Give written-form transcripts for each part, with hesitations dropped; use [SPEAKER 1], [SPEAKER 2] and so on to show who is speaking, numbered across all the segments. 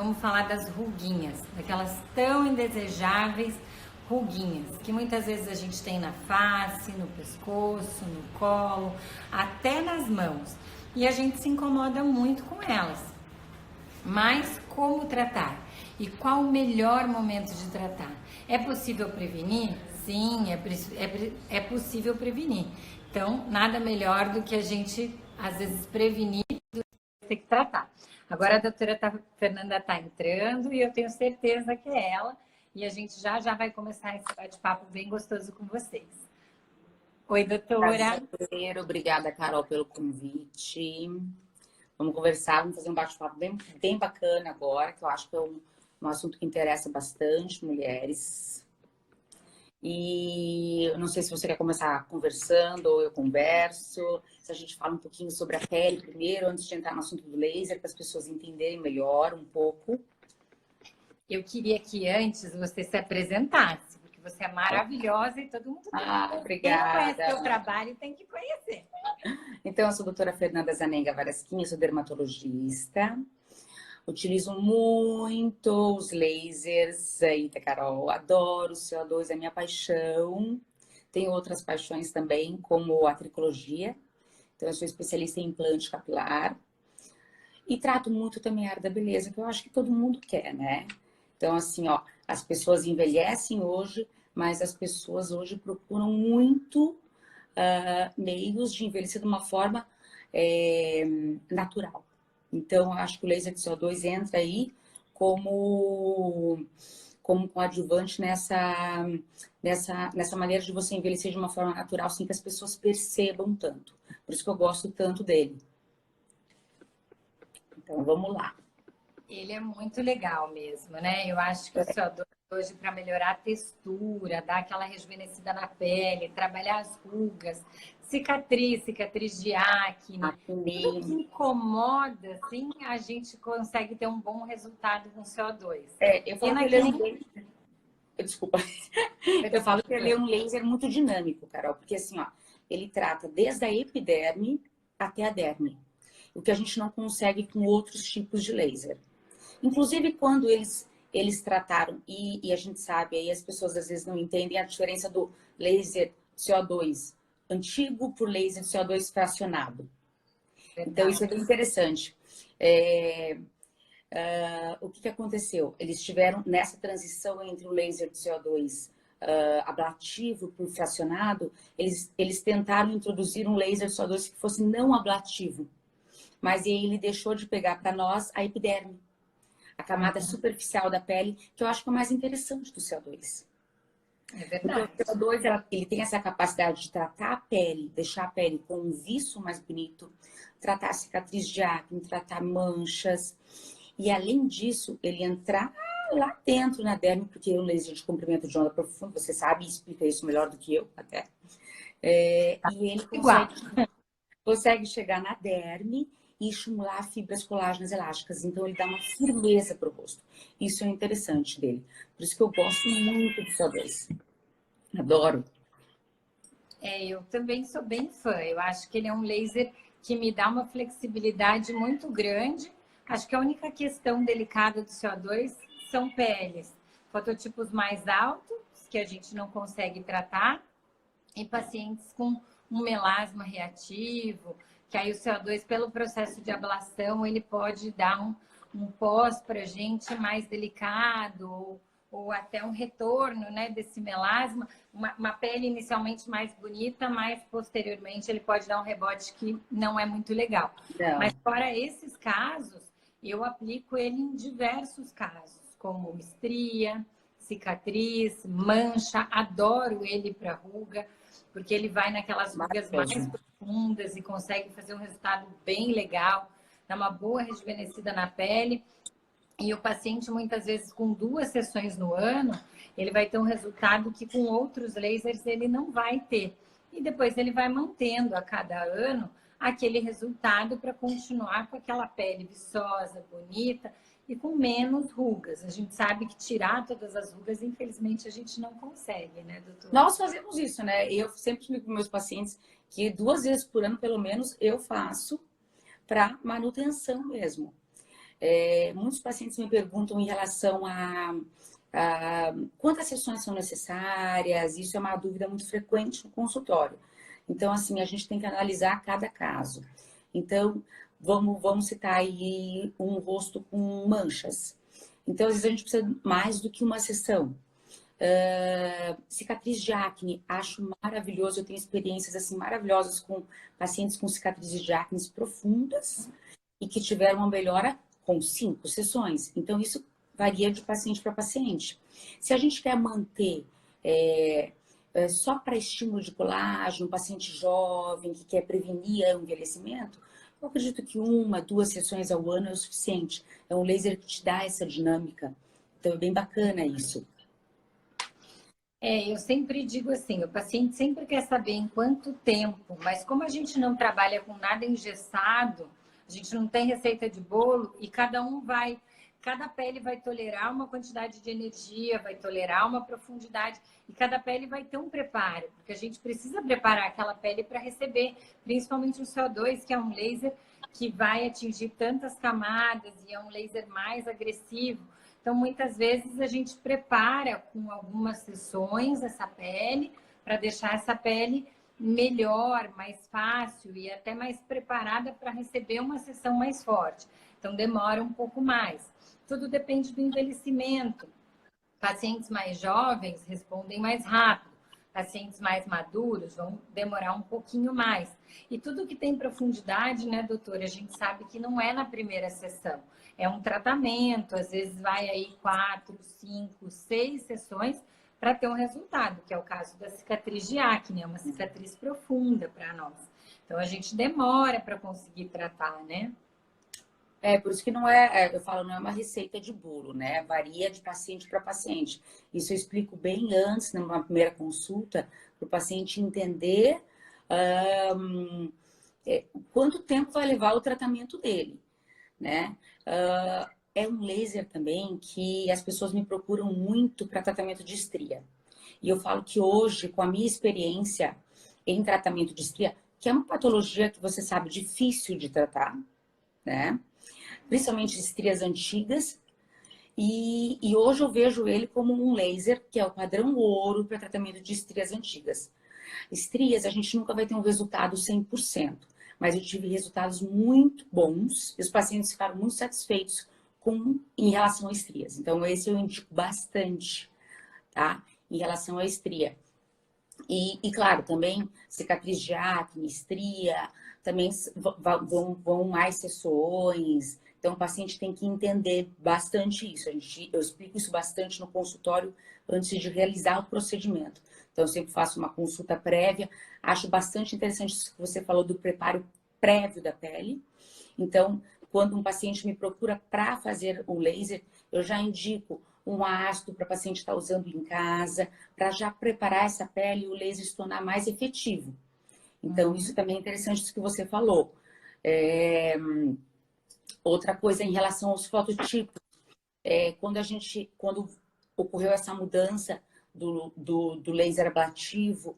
[SPEAKER 1] vamos falar das ruguinhas, daquelas tão indesejáveis ruguinhas, que muitas vezes a gente tem na face, no pescoço, no colo, até nas mãos. E a gente se incomoda muito com elas. Mas como tratar? E qual o melhor momento de tratar? É possível prevenir? Sim, é possível prevenir. Então, nada melhor do que a gente, às vezes, prevenir do que ter que tratar. Agora a doutora Fernanda está entrando e eu tenho certeza que é ela. E a gente já vai começar esse bate-papo bem gostoso com vocês. Oi, doutora.
[SPEAKER 2] Prazer, obrigada, Carol, pelo convite. Vamos conversar, vamos fazer um bate-papo bem bacana agora, que eu acho que é um assunto que interessa bastante mulheres. E eu não sei se você quer começar conversando ou eu converso. Se a gente fala um pouquinho sobre a pele primeiro, antes de entrar no assunto do laser, para as pessoas entenderem melhor um pouco.
[SPEAKER 1] Eu queria que antes você se apresentasse, porque você é maravilhosa e todo mundo
[SPEAKER 2] obrigada.
[SPEAKER 1] Quem não conhece seu trabalho tem que conhecer.
[SPEAKER 2] Então, eu sou a doutora Fernanda Zanenga Varasquim, eu sou dermatologista. Utilizo muito os lasers, eita, Carol, adoro o CO2, é minha paixão. Tenho outras paixões também, como a tricologia. Então, eu sou especialista em implante capilar. E trato muito também a área da beleza, que eu acho que todo mundo quer, né? Então, assim, ó, as pessoas envelhecem hoje, mas as pessoas hoje procuram muito meios de envelhecer de uma forma natural. Então, eu acho que o laser de CO2 entra aí como coadjuvante nessa maneira de você envelhecer de uma forma natural, sem que as pessoas percebam tanto. Por isso que eu gosto tanto dele. Então, vamos lá.
[SPEAKER 1] Ele é muito legal mesmo, né? Eu acho que o CO2 hoje, para melhorar a textura, dar aquela rejuvenescida na pele, trabalhar as rugas, cicatriz de acne, tudo que incomoda, assim, a gente consegue ter um bom resultado com CO2.
[SPEAKER 2] Eu falo que ele é um laser... Desculpa. Eu falo que ele é um laser muito dinâmico, Carol, porque assim, ó, ele trata desde a epiderme até a derme, o que a gente não consegue com outros tipos de laser. Inclusive, quando eles trataram, e a gente sabe, aí as pessoas às vezes não entendem a diferença do laser CO2 antigo por laser CO2 fracionado. Então, isso é bem interessante. O que aconteceu? Eles tiveram nessa transição entre o laser de CO2 ablativo por fracionado, eles tentaram introduzir um laser de CO2 que fosse não ablativo. Mas aí ele deixou de pegar para nós a epiderme, a camada superficial da pele, que eu acho que é o mais interessante do CO2.
[SPEAKER 1] É verdade.
[SPEAKER 2] Porque o CO2 ele tem essa capacidade de tratar a pele, deixar a pele com um viço mais bonito, tratar cicatriz de acne, tratar manchas. E além disso, ele entrar lá dentro na derme, porque o laser de comprimento de onda profundo, você sabe, explica isso melhor do que eu até. E ele consegue chegar na derme e estimular fibras colágenas elásticas. Então, ele dá uma firmeza para o rosto. Isso é interessante dele. Por isso que eu gosto muito do CO2. Adoro.
[SPEAKER 1] Eu também sou bem fã. Eu acho que ele é um laser que me dá uma flexibilidade muito grande. Acho que a única questão delicada do CO2 são peles, fototipos mais altos, que a gente não consegue tratar, e pacientes com um melasma reativo, que aí o CO2, pelo processo de ablação, ele pode dar um pós para a gente mais delicado, ou até um retorno, né, desse melasma, uma pele inicialmente mais bonita, mas posteriormente ele pode dar um rebote que não é muito legal.
[SPEAKER 2] Não.
[SPEAKER 1] Mas fora esses casos, eu aplico ele em diversos casos, como estria, cicatriz, mancha, adoro ele para ruga, porque ele vai naquelas rugas mais profundas e consegue fazer um resultado bem legal, dá uma boa rejuvenescida na pele. E o paciente, muitas vezes, com 2 sessões no ano, ele vai ter um resultado que com outros lasers ele não vai ter. E depois ele vai mantendo a cada ano aquele resultado para continuar com aquela pele viçosa, bonita e com menos rugas. A gente sabe que tirar todas as rugas, infelizmente, a gente não consegue, né, doutor?
[SPEAKER 2] Nós fazemos isso, né? Eu sempre explico para meus pacientes que 2 vezes por ano, pelo menos, eu faço para manutenção mesmo. Muitos pacientes me perguntam em relação a quantas sessões são necessárias, isso é uma dúvida muito frequente no consultório. Então, assim, a gente tem que analisar cada caso. Então, vamos citar aí um rosto com manchas. Então, às vezes a gente precisa mais do que uma sessão. Cicatriz de acne, acho maravilhoso. Eu tenho experiências assim maravilhosas com pacientes com cicatrizes de acne profundas e que tiveram uma melhora com 5 sessões. Então, isso varia de paciente para paciente. Se a gente quer manter só para estímulo de colágeno, um paciente jovem que quer prevenir o envelhecimento, eu acredito que 1, 2 sessões ao ano é o suficiente. É um laser que te dá essa dinâmica. Então, é bem bacana isso.
[SPEAKER 1] Eu sempre digo assim, o paciente sempre quer saber em quanto tempo, mas como a gente não trabalha com nada engessado, a gente não tem receita de bolo e cada pele vai tolerar uma quantidade de energia, vai tolerar uma profundidade e cada pele vai ter um preparo, porque a gente precisa preparar aquela pele para receber, principalmente o CO2, que é um laser que vai atingir tantas camadas e é um laser mais agressivo. Então, muitas vezes a gente prepara com algumas sessões essa pele para deixar essa pele melhor, mais fácil e até mais preparada para receber uma sessão mais forte. Então, demora um pouco mais. Tudo depende do envelhecimento. Pacientes mais jovens respondem mais rápido. Pacientes mais maduros vão demorar um pouquinho mais. E tudo que tem profundidade, né, doutora? A gente sabe que não é na primeira sessão. É um tratamento, às vezes vai aí 4, 5, 6 sessões para ter um resultado, que é o caso da cicatriz de acne, é uma cicatriz profunda para nós. Então a gente demora para conseguir tratar, né?
[SPEAKER 2] Por isso que eu falo, não é uma receita de bolo, né? Varia de paciente para paciente. Isso eu explico bem antes, numa primeira consulta, para o paciente entender quanto tempo vai levar o tratamento dele, né? É um laser também que as pessoas me procuram muito para tratamento de estria. E eu falo que hoje, com a minha experiência em tratamento de estria, que é uma patologia que você sabe difícil de tratar, né? Principalmente estrias antigas, e hoje eu vejo ele como um laser, que é o padrão ouro para tratamento de estrias antigas. Estrias, a gente nunca vai ter um resultado 100%, mas eu tive resultados muito bons, e os pacientes ficaram muito satisfeitos em relação a estrias. Então, esse eu indico bastante, tá? Em relação à estria. E claro, também cicatriz de acne, estria, também vão mais sessões. Então, o paciente tem que entender bastante isso. Eu explico isso bastante no consultório antes de realizar o procedimento. Então, eu sempre faço uma consulta prévia. Acho bastante interessante isso que você falou do preparo prévio da pele. Então, quando um paciente me procura para fazer o laser, eu já indico um ácido para o paciente estar usando em casa, para já preparar essa pele e o laser se tornar mais efetivo. Então, isso também é interessante isso que você falou. Outra coisa em relação aos fototipos, quando ocorreu essa mudança do laser ablativo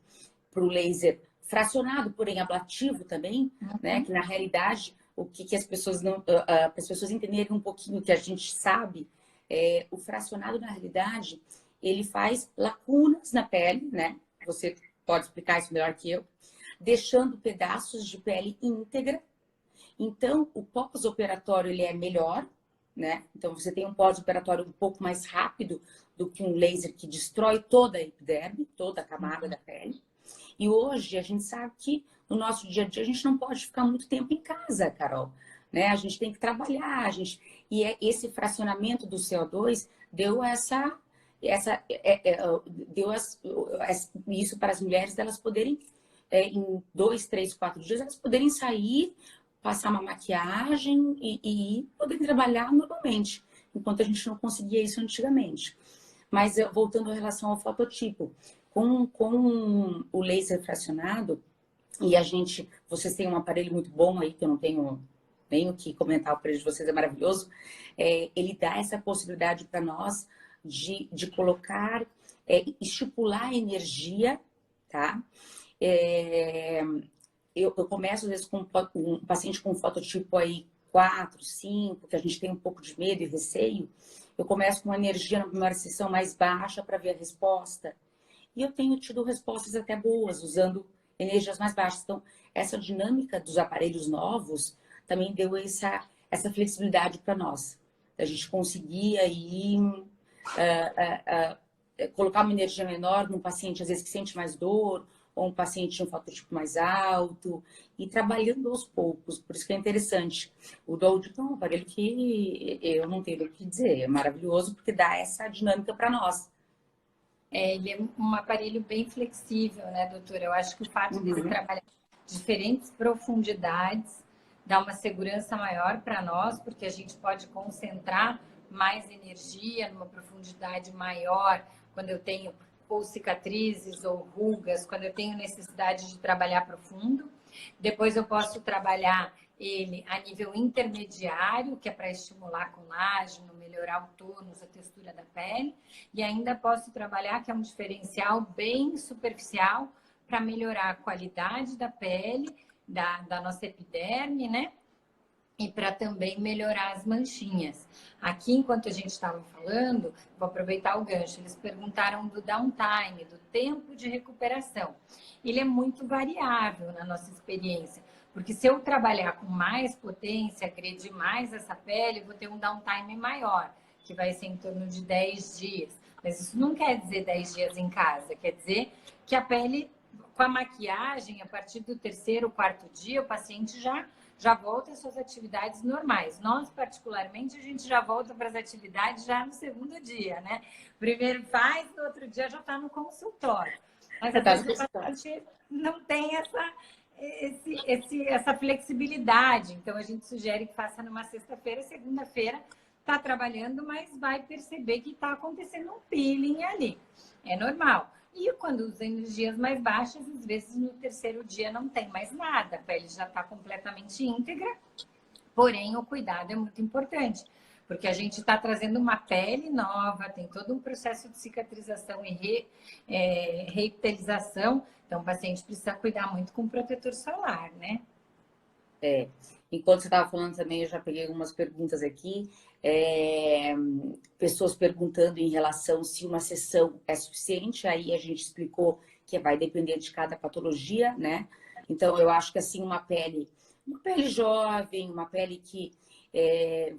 [SPEAKER 2] para o laser fracionado, porém ablativo também, né? Que na realidade, o que as pessoas não, as pessoas entenderem um pouquinho que a gente sabe, o fracionado na realidade ele faz lacunas na pele, né? Você pode explicar isso melhor que eu, deixando pedaços de pele íntegra. Então, o pós-operatório ele é melhor, né? Então, você tem um pós-operatório um pouco mais rápido do que um laser que destrói toda a epiderme, toda a camada da pele. E hoje a gente sabe que no nosso dia a dia a gente não pode ficar muito tempo em casa, Carol, né? A gente tem que trabalhar, esse fracionamento do CO2 deu isso para as mulheres delas poderem em 2, 3, 4 dias elas poderem sair, passar uma maquiagem e poderem trabalhar normalmente, enquanto a gente não conseguia isso antigamente. Mas voltando em relação ao fototipo, com o laser fracionado, vocês têm um aparelho muito bom aí, que eu não tenho nem o que comentar, o aparelho de vocês é maravilhoso, ele dá essa possibilidade para nós de colocar, estipular a energia, tá? Eu começo, às vezes, com um paciente com fototipo aí 4, 5, que a gente tem um pouco de medo e receio, eu começo com uma energia na primeira sessão mais baixa para ver a resposta. E eu tenho tido respostas até boas, usando energias mais baixas. Então, essa dinâmica dos aparelhos novos também deu essa flexibilidade para nós. A gente conseguir aí colocar uma energia menor num paciente, às vezes, que sente mais dor, ou um paciente de um fator tipo mais alto, e trabalhando aos poucos. Por isso que é interessante. O Dold é um aparelho que eu não tenho o que dizer, é maravilhoso, porque dá essa dinâmica para nós.
[SPEAKER 1] Ele é um aparelho bem flexível, né, doutora? Eu acho que o fato dele trabalhar diferentes profundidades dá uma segurança maior para nós, porque a gente pode concentrar mais energia numa profundidade maior quando eu tenho ou cicatrizes ou rugas, quando eu tenho necessidade de trabalhar profundo. Depois eu posso trabalhar ele a nível intermediário, que é para estimular colágeno, melhorar o tônus, a textura da pele, e ainda posso trabalhar, que é um diferencial bem superficial, para melhorar a qualidade da pele, da nossa epiderme, né? E para também melhorar as manchinhas. Aqui, enquanto a gente estava falando, vou aproveitar o gancho, eles perguntaram do downtime, do tempo de recuperação. Ele é muito variável na nossa experiência, porque se eu trabalhar com mais potência, agredir mais essa pele, eu vou ter um downtime maior, que vai ser em torno de 10 dias. Mas isso não quer dizer 10 dias em casa, quer dizer que a pele, com a maquiagem, a partir do terceiro, quarto dia, o paciente já volta às suas atividades normais. Nós, particularmente, a gente já volta para as atividades já no segundo dia, né? Primeiro faz, no outro dia já está no consultório. Mas às vezes o paciente não tem essa flexibilidade. Então, a gente sugere que faça numa sexta-feira, segunda-feira está trabalhando, mas vai perceber que está acontecendo um peeling ali. É normal. E quando usa energias mais baixas, às vezes no terceiro dia não tem mais nada, a pele já está completamente íntegra, porém o cuidado é muito importante, porque a gente está trazendo uma pele nova, tem todo um processo de cicatrização e reepitelização, então o paciente precisa cuidar muito com o protetor solar, né?
[SPEAKER 2] Enquanto você estava falando também, eu já peguei algumas perguntas aqui. Pessoas perguntando em relação se uma sessão é suficiente, aí a gente explicou que vai depender de cada patologia, né? Então, eu acho que assim, uma pele jovem, uma pele que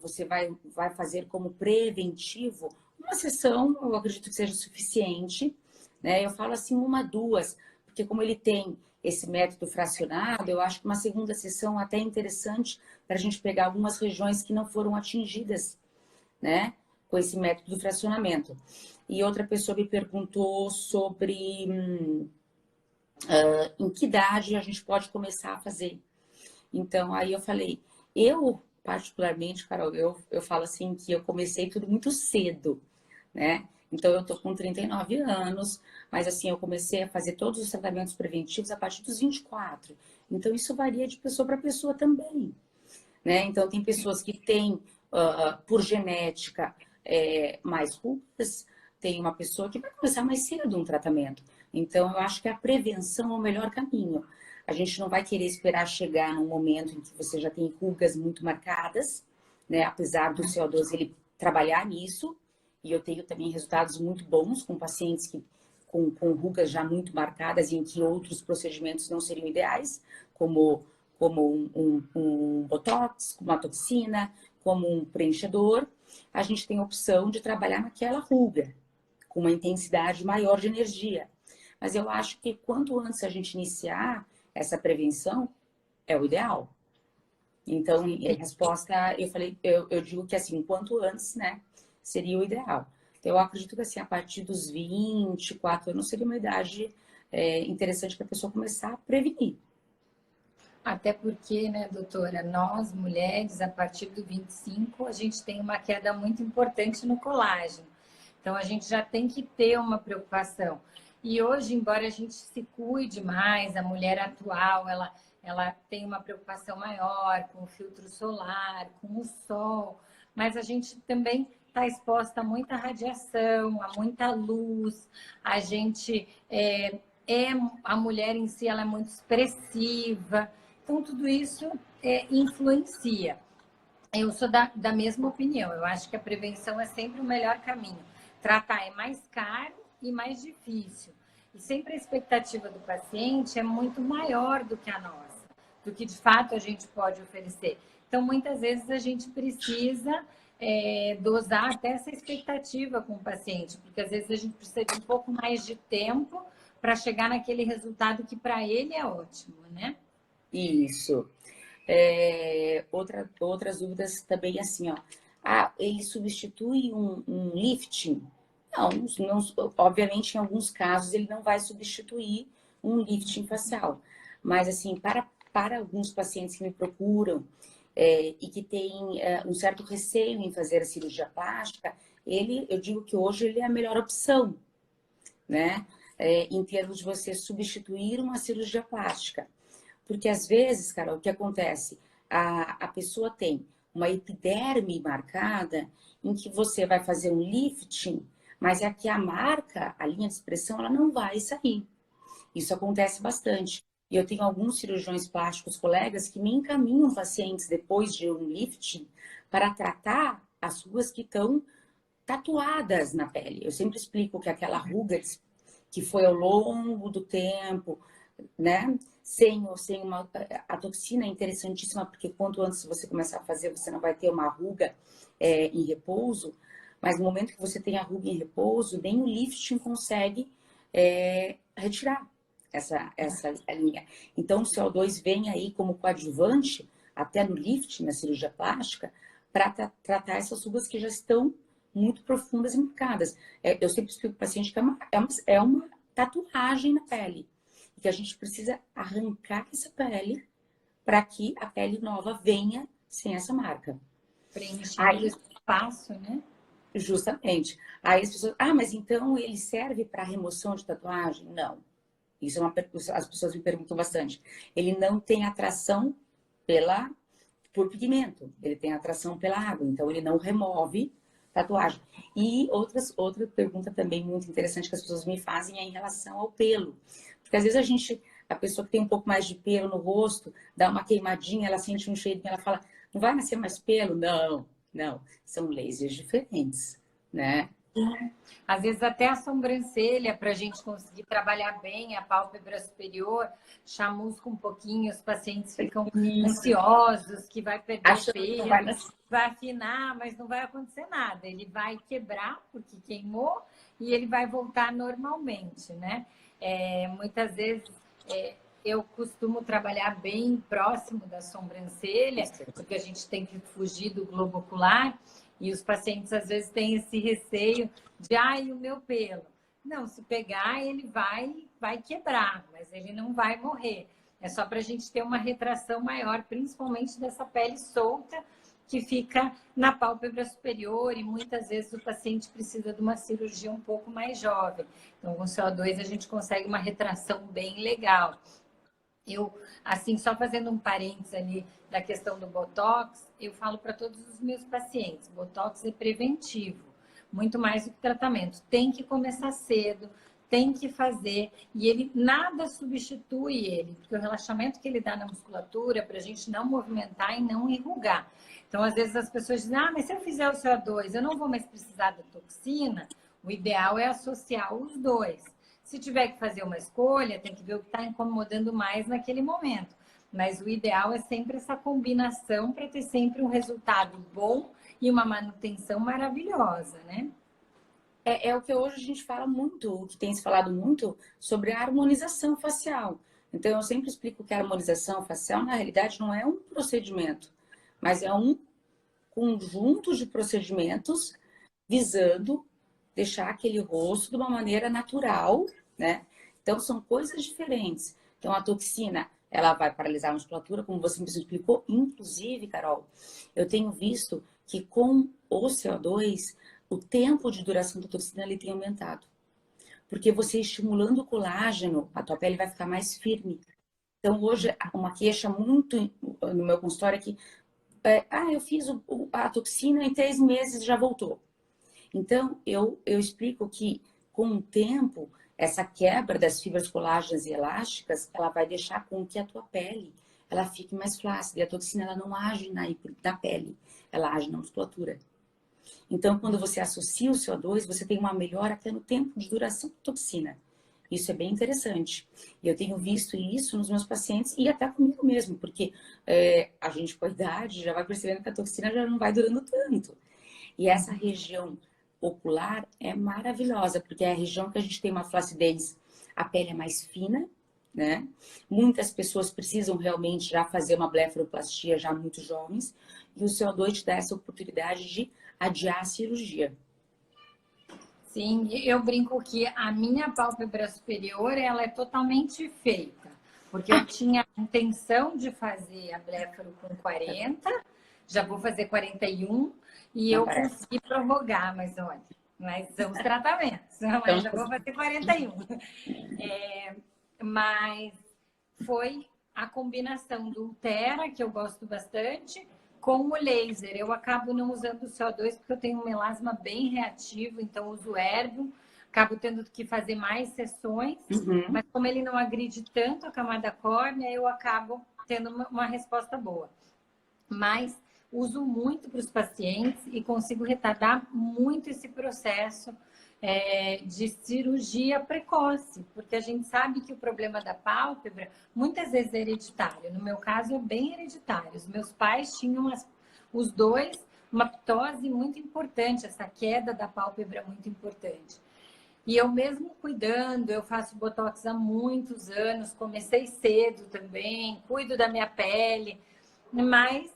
[SPEAKER 2] você vai fazer como preventivo, uma sessão, eu acredito que seja suficiente, né? Eu falo assim, uma, duas, porque como ele tem esse método fracionado, eu acho que uma segunda sessão até é interessante para a gente pegar algumas regiões que não foram atingidas, né, com esse método do fracionamento. E outra pessoa me perguntou sobre em que idade a gente pode começar a fazer. Então, aí eu falei, eu particularmente, Carol, eu falo assim que eu comecei tudo muito cedo, né? Então, eu tô com 39 anos, mas assim, eu comecei a fazer todos os tratamentos preventivos a partir dos 24. Então, isso varia de pessoa para pessoa também, né? Então, tem pessoas que têm, por genética, mais rugas, tem uma pessoa que vai começar mais cedo um tratamento. Então, eu acho que a prevenção é o melhor caminho. A gente não vai querer esperar chegar num momento em que você já tem rugas muito marcadas, né? Apesar do CO2 ele trabalhar nisso, e eu tenho também resultados muito bons com pacientes com rugas já muito marcadas e em que outros procedimentos não seriam ideais, como um botox, como uma toxina, como um preenchedor. A gente tem a opção de trabalhar naquela ruga, com uma intensidade maior de energia. Mas eu acho que quanto antes a gente iniciar essa prevenção, é o ideal. Então, a resposta, eu digo que assim, quanto antes, né, seria o ideal. Então, eu acredito que assim, a partir dos 24 anos seria uma idade interessante para a pessoa começar a prevenir.
[SPEAKER 1] Até porque, né, doutora, nós mulheres, a partir do 25, a gente tem uma queda muito importante no colágeno. Então, a gente já tem que ter uma preocupação. E hoje, embora a gente se cuide mais, a mulher atual, ela tem uma preocupação maior com o filtro solar, com o sol, mas a gente também está exposta a muita radiação, a muita luz, a gente a mulher em si ela é muito expressiva, então tudo isso influencia. Eu sou da mesma opinião. Eu acho que a prevenção é sempre o melhor caminho. Tratar é mais caro e mais difícil. E sempre a expectativa do paciente é muito maior do que a nossa, do que de fato a gente pode oferecer. Então, muitas vezes a gente precisa dosar até essa expectativa com o paciente, porque às vezes a gente precisa de um pouco mais de tempo para chegar naquele resultado que para ele é ótimo, né?
[SPEAKER 2] Isso. Outras dúvidas também assim, ó. Ah, ele substitui um lifting? Não, obviamente em alguns casos ele não vai substituir um lifting facial. Mas assim, para alguns pacientes que me procuram e que têm um certo receio em fazer a cirurgia plástica, eu digo que hoje ele é a melhor opção, né? Em termos de você substituir uma cirurgia plástica. Porque às vezes, Carol, o que acontece? A pessoa tem uma epiderme marcada em que você vai fazer um lifting, mas é que a marca, a linha de expressão, ela não vai sair. Isso acontece bastante. E eu tenho alguns cirurgiões plásticos, colegas, que me encaminham pacientes depois de um lifting para tratar as rugas que estão tatuadas na pele. Eu sempre explico que aquela ruga que foi ao longo do tempo, né? Sem uma. A toxina é interessantíssima, porque quanto antes você começar a fazer, você não vai ter uma ruga em repouso, mas no momento que você tem a ruga em repouso, nem o lifting consegue retirar essa linha. Então, o CO2 vem aí como coadjuvante, até no lifting, na cirurgia plástica, para tratar essas rugas que já estão muito profundas e marcadas. Eu sempre explico para o paciente que é uma tatuagem na pele. E que a gente precisa arrancar essa pele para que a pele nova venha sem essa marca.
[SPEAKER 1] Preenchendo
[SPEAKER 2] Aí,
[SPEAKER 1] esse espaço, né?
[SPEAKER 2] justamente. Aí as pessoas, mas então ele serve para remoção de tatuagem? Não. Isso é as pessoas me perguntam bastante. Ele não tem atração por pigmento, ele tem atração pela água, então ele não remove tatuagem. E outra pergunta também muito interessante que as pessoas me fazem é em relação ao pelo. Porque às vezes a pessoa que tem um pouco mais de pelo no rosto, dá uma queimadinha, ela sente um cheirinho, ela fala, não vai nascer mais pelo? Não, não. São lasers diferentes, né?
[SPEAKER 1] Às vezes até a sobrancelha, para a gente conseguir trabalhar bem a pálpebra superior, chamusca um pouquinho, os pacientes ficam
[SPEAKER 2] Isso.
[SPEAKER 1] ansiosos, que vai perder
[SPEAKER 2] Achando que não vai
[SPEAKER 1] pelo,
[SPEAKER 2] nascer.
[SPEAKER 1] vai afinar, mas não vai acontecer nada. Ele vai quebrar, porque queimou, e ele vai voltar normalmente, né? Muitas vezes eu costumo trabalhar bem próximo da sobrancelha, porque a gente tem que fugir do globo ocular, e os pacientes às vezes têm esse receio de, ai, o meu pelo. Não, se pegar, ele vai quebrar, mas ele não vai morrer. É só para a gente ter uma retração maior, principalmente dessa pele solta que fica na pálpebra superior e muitas vezes o paciente precisa de uma cirurgia um pouco mais jovem. Então, com CO2 a gente consegue uma retração bem legal. Eu, assim, só fazendo um parênteses ali da questão do Botox, eu falo para todos os meus pacientes, Botox é preventivo, muito mais do que tratamento. Tem que começar cedo, tem que fazer, e ele nada substitui ele, porque o relaxamento que ele dá na musculatura, para a gente não movimentar e não enrugar. Então, às vezes as pessoas dizem, mas se eu fizer o CO2, eu não vou mais precisar da toxina. O ideal é associar os dois. Se tiver que fazer uma escolha, tem que ver o que está incomodando mais naquele momento. Mas o ideal é sempre essa combinação para ter sempre um resultado bom e uma manutenção maravilhosa, né?
[SPEAKER 2] É o que hoje a gente fala muito, o que tem se falado muito sobre a harmonização facial. Então, eu sempre explico que a harmonização facial, na realidade, não é um procedimento, mas é um conjunto de procedimentos visando deixar aquele rosto de uma maneira natural, né? Então, são coisas diferentes. Então, a toxina, ela vai paralisar a musculatura, como você me explicou. Inclusive, Carol, eu tenho visto que com o CO2, o tempo de duração da toxina ele tem aumentado. Porque você estimulando o colágeno, a tua pele vai ficar mais firme. Então, hoje, uma queixa muito no meu consultório é que eu fiz a toxina em 3 meses já voltou. Então, eu explico que, com o tempo, essa quebra das fibras colágenas e elásticas, ela vai deixar com que a tua pele ela fique mais flácida. E a toxina, ela não age na pele, ela age na musculatura. Então, quando você associa o CO2, você tem uma melhora até no tempo de duração da toxina. Isso é bem interessante. E eu tenho visto isso nos meus pacientes e até comigo mesmo, porque a gente com a idade já vai percebendo que a toxina já não vai durando tanto. E essa região ocular é maravilhosa, porque é a região que a gente tem uma flacidez, a pele é mais fina, né? Muitas pessoas precisam realmente já fazer uma blefaroplastia já muito jovens, e o CO2 te dá essa oportunidade de adiar a cirurgia.
[SPEAKER 1] Sim, eu brinco que a minha pálpebra superior, ela é totalmente feita, porque eu tinha a intenção de fazer a blefaro com 40, já vou fazer 41, e
[SPEAKER 2] Não
[SPEAKER 1] eu
[SPEAKER 2] parece?
[SPEAKER 1] consegui prorrogar, mas são os tratamentos, mas já vou fazer 41. Mas foi a combinação do Ultera, que eu gosto bastante, com o laser. Eu acabo não usando o CO2 porque eu tenho um melasma bem reativo, então uso o Erbium, acabo tendo que fazer mais sessões, mas como ele não agride tanto a camada córnea, eu acabo tendo uma resposta boa. Mas uso muito para os pacientes e consigo retardar muito esse processo de cirurgia precoce, porque a gente sabe que o problema da pálpebra muitas vezes é hereditário. No meu caso, é bem hereditário. Os meus pais tinham os dois uma ptose muito importante, essa queda da pálpebra muito importante. E eu mesmo cuidando, eu faço botox há muitos anos, comecei cedo também, cuido da minha pele, mas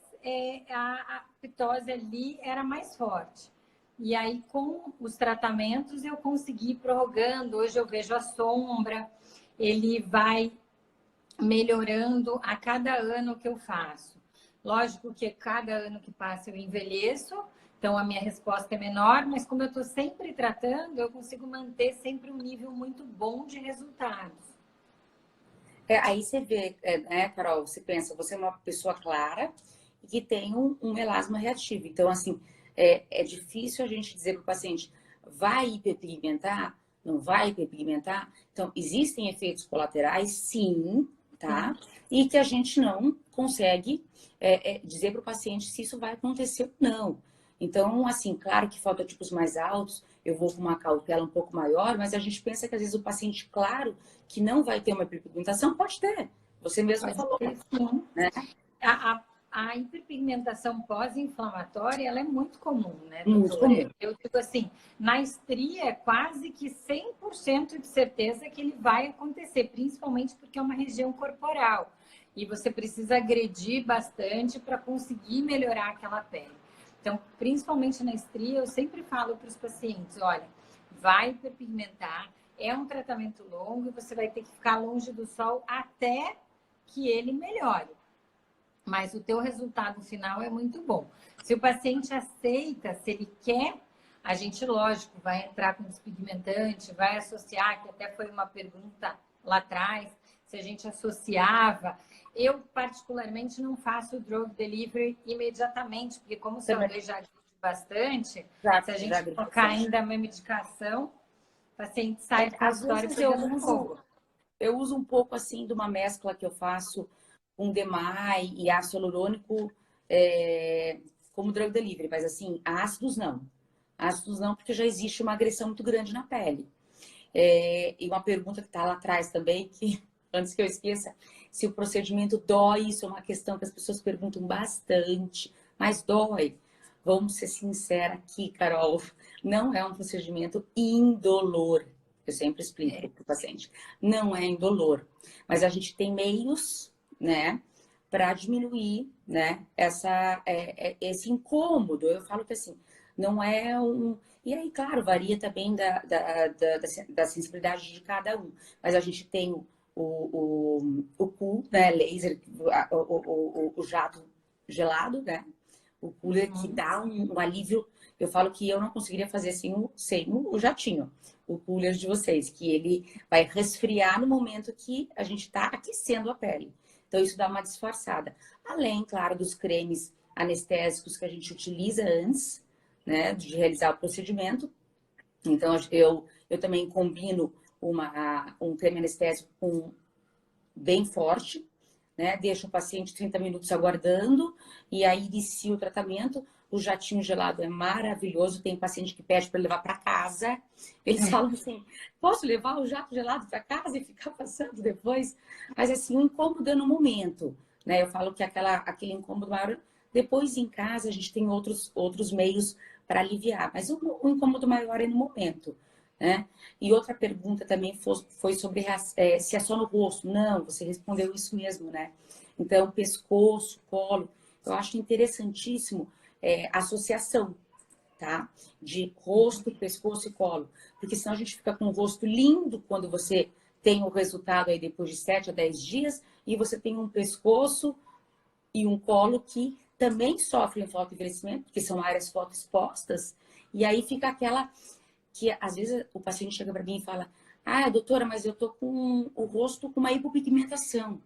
[SPEAKER 1] a ptose ali era mais forte. E aí, com os tratamentos, eu consegui ir prorrogando. Hoje eu vejo a sombra, ele vai melhorando a cada ano que eu faço. Lógico que cada ano que passa eu envelheço, então a minha resposta é menor, mas como eu estou sempre tratando, eu consigo manter sempre um nível muito bom de resultados.
[SPEAKER 2] Aí você vê, né, Carol, você pensa, você é uma pessoa clara e que tem um melasma reativo. Então, assim, é difícil a gente dizer para o paciente, vai hiperpigmentar? Não vai hiperpigmentar? Então, existem efeitos colaterais, sim, tá? E que a gente não consegue dizer para o paciente se isso vai acontecer ou não. Então, assim, claro que fototipos mais altos, eu vou com uma cautela um pouco maior, mas a gente pensa que às vezes o paciente, claro, que não vai ter uma hiperpigmentação, pode ter. Você mesmo
[SPEAKER 1] Pode
[SPEAKER 2] falou,
[SPEAKER 1] ter, sim.
[SPEAKER 2] né?
[SPEAKER 1] A hiperpigmentação pós-inflamatória, ela é muito comum, né,
[SPEAKER 2] Muito
[SPEAKER 1] doutora?
[SPEAKER 2] comum.
[SPEAKER 1] Eu digo assim, na estria é quase que 100% de certeza que ele vai acontecer, principalmente porque é uma região corporal. E você precisa agredir bastante para conseguir melhorar aquela pele. Então, principalmente na estria, eu sempre falo para os pacientes, olha, vai hiperpigmentar, é um tratamento longo e você vai ter que ficar longe do sol até que ele melhore. Mas o teu resultado final é muito bom. Se o paciente aceita, se ele quer, a gente, lógico, vai entrar com despigmentante, vai associar, que até foi uma pergunta lá atrás, se a gente associava. Eu, particularmente, não faço o drug delivery imediatamente, porque como o CO2 já agride bastante, se a gente colocar ainda a medicação, o paciente sai do
[SPEAKER 2] Às
[SPEAKER 1] consultório
[SPEAKER 2] vezes
[SPEAKER 1] pegando fogo.
[SPEAKER 2] eu uso um pouco assim de uma mescla que eu faço com DMAI e ácido hialurônico como drug delivery, mas assim, ácidos não. Ácidos não, porque já existe uma agressão muito grande na pele. E uma pergunta que está lá atrás também, que antes que eu esqueça, se o procedimento dói, isso é uma questão que as pessoas perguntam bastante, mas dói. Vamos ser sinceros aqui, Carol, não é um procedimento indolor. Eu sempre explico para o paciente, não é indolor, mas a gente tem meios, né, para diminuir, né, esse incômodo. Eu falo que assim, não é um. E aí, claro, varia também da sensibilidade de cada um. Mas a gente tem o COOL, né, laser, o jato gelado, né? O cooler que dá um alívio. Eu falo que eu não conseguiria fazer sem o jatinho, o cooler de vocês, que ele vai resfriar no momento que a gente está aquecendo a pele. Então, isso dá uma disfarçada. Além, claro, dos cremes anestésicos que a gente utiliza antes, né, de realizar o procedimento. Então, eu também combino um creme anestésico bem forte, né? Deixa o paciente 30 minutos aguardando e aí inicia o tratamento. O jatinho gelado é maravilhoso. Tem paciente que pede para levar para casa. Eles falam assim: posso levar o jato gelado para casa e ficar passando depois? Mas assim, um incômodo é no momento, né? Eu falo que aquele incômodo maior, depois em casa a gente tem outros meios para aliviar, mas o incômodo maior é no momento, né? E outra pergunta também foi sobre se é só no rosto. Não, você respondeu isso mesmo, né? Então, pescoço, colo, eu acho interessantíssimo a associação, tá? De rosto, pescoço e colo. Porque senão a gente fica com o rosto lindo quando você tem o resultado aí depois de 7 a 10 dias e você tem um pescoço e um colo que também sofrem fotoenvelhecimento, porque são áreas fotoexpostas, e aí fica aquela que às vezes o paciente chega para mim e fala: ah, doutora, mas eu tô com o rosto com uma hipopigmentação.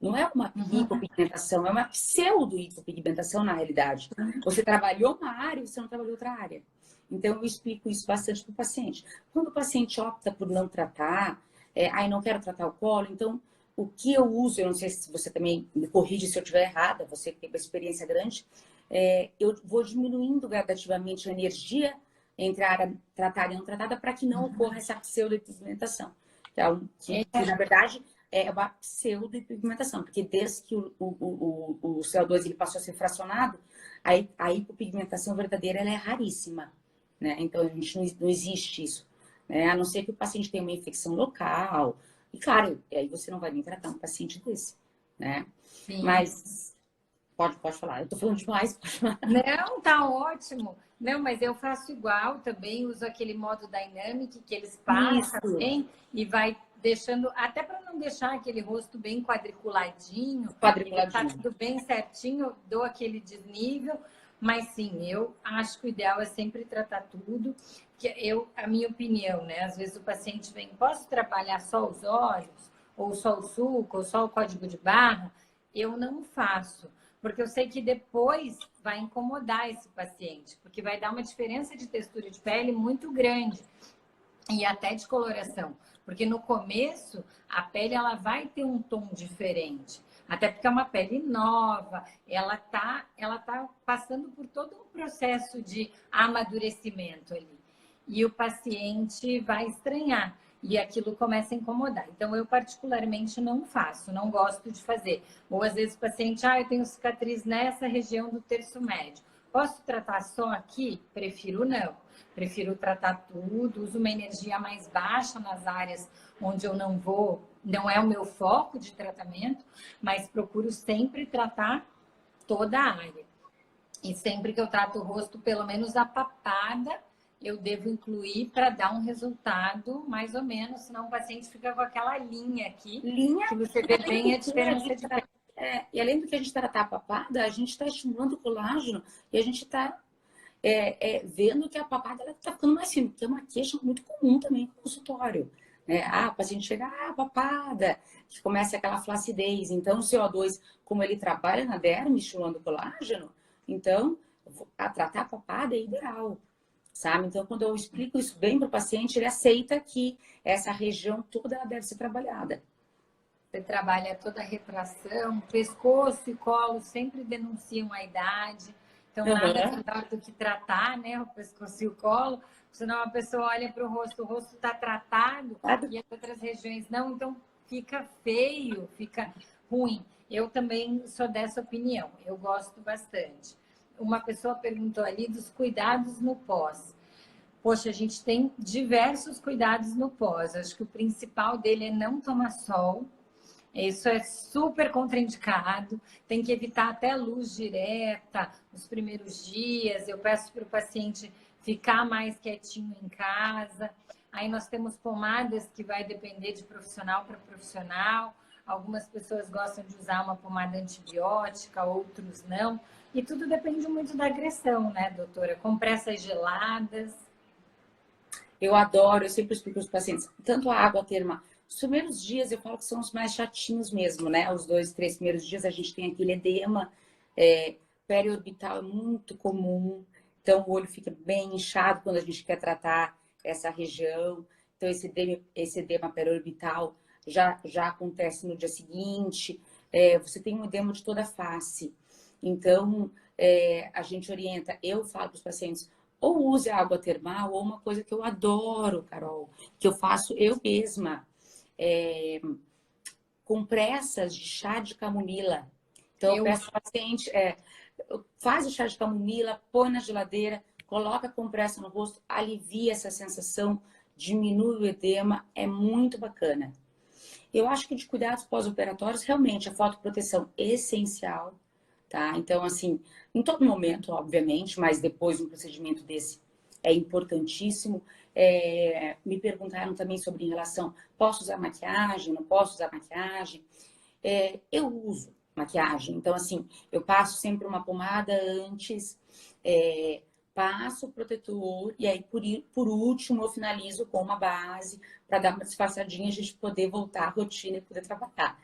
[SPEAKER 2] Não é uma hipopigmentação, é uma pseudo-hipopigmentação na realidade. Você trabalhou uma área e você não trabalhou outra área. Então, eu explico isso bastante para o paciente. Quando o paciente opta por não tratar, não quero tratar o colo, então, o que eu uso, eu não sei se você também me corrige se eu estiver errada, você que tem uma experiência grande, eu vou diminuindo gradativamente a energia entre a área tratada e não tratada para que não ocorra essa pseudo-hipopigmentação. Então, que, na verdade, é uma pseudopigmentação, porque desde que o CO2 ele passou a ser fracionado, a hipopigmentação verdadeira ela é raríssima, né? Então, a gente não existe isso, né? A não ser que o paciente tenha uma infecção local, e claro, aí você não vai nem tratar um paciente desse, né?
[SPEAKER 1] Sim.
[SPEAKER 2] Mas, pode falar, eu tô falando demais, pode falar.
[SPEAKER 1] Não, tá ótimo. Não, mas eu faço igual também, uso aquele modo Dynamic que eles passam bem e vai deixando, até para não deixar aquele rosto bem quadriculadinho, tá tudo bem certinho, dou aquele desnível, mas sim, eu acho que o ideal é sempre tratar tudo, que a minha opinião, né? Às vezes o paciente vem, posso trabalhar só os olhos, ou só o sulco, ou só o código de barra? Eu não faço. Porque eu sei que depois vai incomodar esse paciente, porque vai dar uma diferença de textura de pele muito grande e até de coloração. Porque no começo, a pele ela vai ter um tom diferente. Até porque é uma pele nova, ela tá passando por todo um processo de amadurecimento ali. E o paciente vai estranhar e aquilo começa a incomodar. Então, eu particularmente não faço, não gosto de fazer. Ou às vezes o paciente, eu tenho cicatriz nessa região do terço médio. Posso tratar só aqui? Prefiro não. Prefiro tratar tudo, uso uma energia mais baixa nas áreas onde eu não vou, não é o meu foco de tratamento, mas procuro sempre tratar toda a área. E sempre que eu trato o rosto, pelo menos a papada, eu devo incluir para dar um resultado mais ou menos, senão o paciente fica com aquela linha aqui, que você vê bem a diferença de pele.
[SPEAKER 2] E além do que a gente tratar a papada, a gente está estimulando o colágeno e a gente está vendo que a papada está ficando mais fina, que é uma queixa muito comum também no consultório. Né? O paciente chega, papada, que começa aquela flacidez. Então, o CO2, como ele trabalha na derme, estimulando o colágeno, então, tratar a papada é ideal, sabe? Então, quando eu explico isso bem para o paciente, ele aceita que essa região toda ela deve ser trabalhada.
[SPEAKER 1] Você trabalha toda a retração, pescoço e colo sempre denunciam a idade. Então, nada melhor do que tratar, né? O pescoço e o colo. Senão a pessoa olha para o rosto está tratado e as outras regiões não. Então, fica feio, fica ruim. Eu também sou dessa opinião. Eu gosto bastante. Uma pessoa perguntou ali dos cuidados no pós. Poxa, a gente tem diversos cuidados no pós. Acho que o principal dele é não tomar sol. Isso é super contraindicado, tem que evitar até luz direta nos primeiros dias. Eu peço para o paciente ficar mais quietinho em casa. Aí nós temos pomadas que vai depender de profissional para profissional. Algumas pessoas gostam de usar uma pomada antibiótica, outros não. E tudo depende muito da agressão, né, doutora? Compressas geladas.
[SPEAKER 2] Eu adoro, eu sempre explico para os pacientes, tanto a água termal. Os primeiros dias eu falo que são os mais chatinhos mesmo, né? Os 2, 3 primeiros dias a gente tem aquele edema periorbital, é muito comum. Então o olho fica bem inchado quando a gente quer tratar essa região. Então esse edema periorbital já acontece no dia seguinte. você tem um edema de toda a face. Então, a gente orienta, eu falo para os pacientes, ou use água termal, ou uma coisa que eu adoro, Carol, que eu faço eu mesma, compressas de chá de camomila. Então, eu peço ao paciente, faz o chá de camomila, põe na geladeira, coloca a compressa no rosto, alivia essa sensação, diminui o edema, é muito bacana. Eu acho que de cuidados pós-operatórios, realmente, a fotoproteção é essencial, tá? Então, assim, em todo momento, obviamente, mas depois de um procedimento desse é importantíssimo. Me perguntaram também sobre em relação, posso usar maquiagem, não posso usar maquiagem? Eu uso maquiagem, então, assim, eu passo sempre uma pomada antes, passo o protetor e aí, por último, eu finalizo com uma base para dar uma disfarçadinha e a gente poder voltar à rotina e poder trabalhar,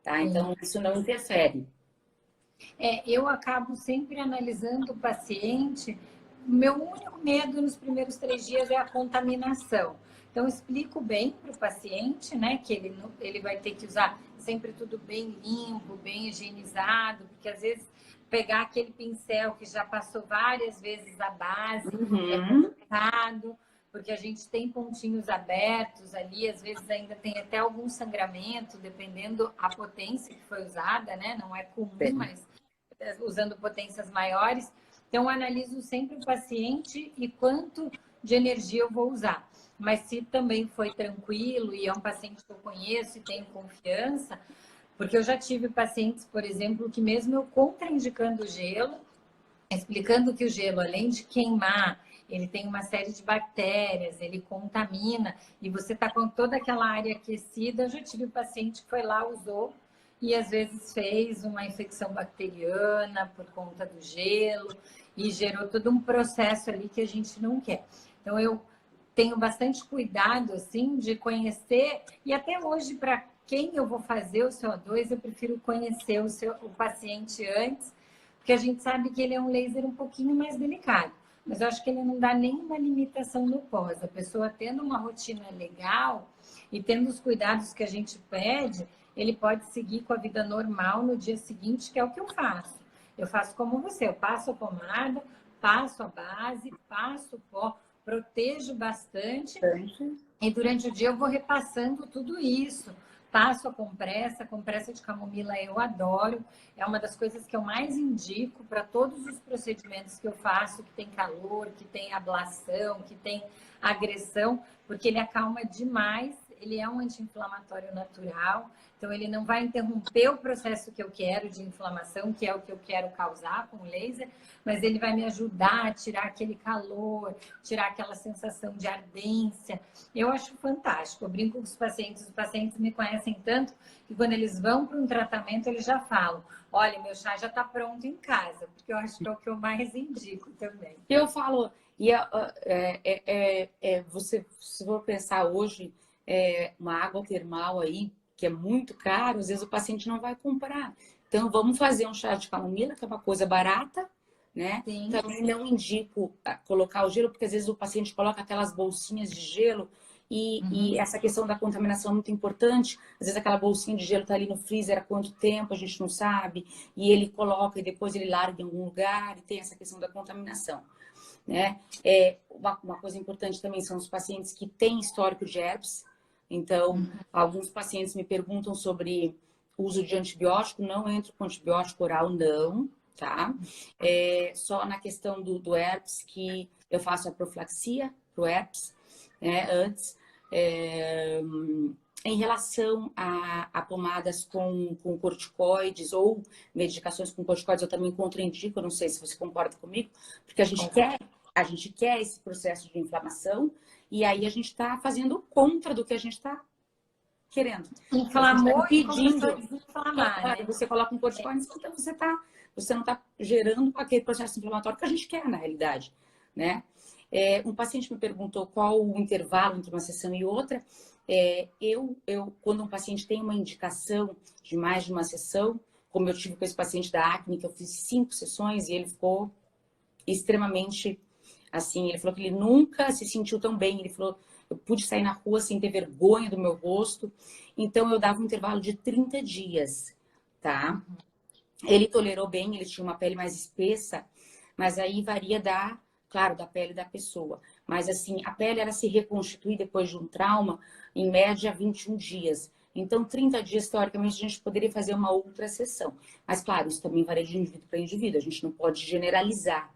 [SPEAKER 2] tá? Então, isso não interfere.
[SPEAKER 1] Eu acabo sempre analisando o paciente. Meu único medo nos primeiros 3 dias é a contaminação. Então, explico bem para o paciente, né, que ele vai ter que usar sempre tudo bem limpo, bem higienizado, porque às vezes pegar aquele pincel que já passou várias vezes a base é complicado, porque a gente tem pontinhos abertos ali, às vezes ainda tem até algum sangramento, dependendo a potência que foi usada, né? Não é comum, mas usando potências maiores. Então, eu analiso sempre o paciente e quanto de energia eu vou usar. Mas se também foi tranquilo e é um paciente que eu conheço e tenho confiança, porque eu já tive pacientes, por exemplo, que mesmo eu contraindicando o gelo, explicando que o gelo, além de queimar, ele tem uma série de bactérias, ele contamina, e você está com toda aquela área aquecida. Eu já tive um paciente que foi lá, usou, e às vezes fez uma infecção bacteriana por conta do gelo, e gerou todo um processo ali que a gente não quer. Então, eu tenho bastante cuidado, assim, de conhecer, e até hoje, para quem eu vou fazer o CO2, eu prefiro conhecer o paciente antes, porque a gente sabe que ele é um laser um pouquinho mais delicado, mas eu acho que ele não dá nenhuma limitação no pós. A pessoa tendo uma rotina legal e tendo os cuidados que a gente pede, ele pode seguir com a vida normal no dia seguinte, que é o que eu faço. Eu faço como você, eu passo a pomada, passo a base, passo o pó, protejo bastante e durante o dia eu vou repassando tudo isso. Passo a compressa de camomila eu adoro, é uma das coisas que eu mais indico para todos os procedimentos que eu faço, que tem calor, que tem ablação, que tem agressão, porque ele acalma demais, ele é um anti-inflamatório natural, então ele não vai interromper o processo que eu quero de inflamação, que é o que eu quero causar com o laser, mas ele vai me ajudar a tirar aquele calor, tirar aquela sensação de ardência. Eu acho fantástico. Eu brinco com os pacientes me conhecem tanto que quando eles vão para um tratamento, eles já falam: olha, meu chá já está pronto em casa, porque eu acho que é o que eu mais indico também.
[SPEAKER 2] Eu falo, e você, se for pensar hoje, uma água termal aí, que é muito caro, às vezes o paciente não vai comprar. Então, vamos fazer um chá de camomila, que é uma coisa barata, né?
[SPEAKER 1] Sim.
[SPEAKER 2] Também não indico colocar o gelo, porque às vezes o paciente coloca aquelas bolsinhas de gelo e essa questão da contaminação é muito importante. Às vezes aquela bolsinha de gelo está ali no freezer há quanto tempo, a gente não sabe, e ele coloca e depois ele larga em algum lugar e tem essa questão da contaminação, né? Uma coisa importante também são os pacientes que têm histórico de herpes. Então, alguns pacientes me perguntam sobre o uso de antibiótico. Não entro com antibiótico oral, não, tá? Só na questão do herpes que eu faço a profilaxia pro herpes, né, antes. Em relação a pomadas com corticoides ou medicações com corticoides, eu também contraindico, eu não sei se você concorda comigo, porque a gente quer esse processo de inflamação e aí a gente está fazendo contra do que a gente está querendo.
[SPEAKER 1] Inflamou
[SPEAKER 2] e começou
[SPEAKER 1] a desinflamar, né?
[SPEAKER 2] Você coloca um corticoide, então você não está gerando aquele processo inflamatório que a gente quer, na realidade, né? Um paciente me perguntou qual o intervalo entre uma sessão e outra. Quando um paciente tem uma indicação de mais de uma sessão, como eu tive com esse paciente da acne, que eu fiz 5 sessões e ele ficou extremamente assim, ele falou que ele nunca se sentiu tão bem, ele falou, eu pude sair na rua sem ter vergonha do meu rosto, então eu dava um intervalo de 30 dias tá? Ele tolerou bem, ele tinha uma pele mais espessa, mas aí varia claro, da pele da pessoa. Mas assim, a pele ela se reconstitui depois de um trauma, em média 21 dias. Então, 30 dias, teoricamente, a gente poderia fazer uma outra sessão. Mas, claro, isso também varia de indivíduo para indivíduo, a gente não pode generalizar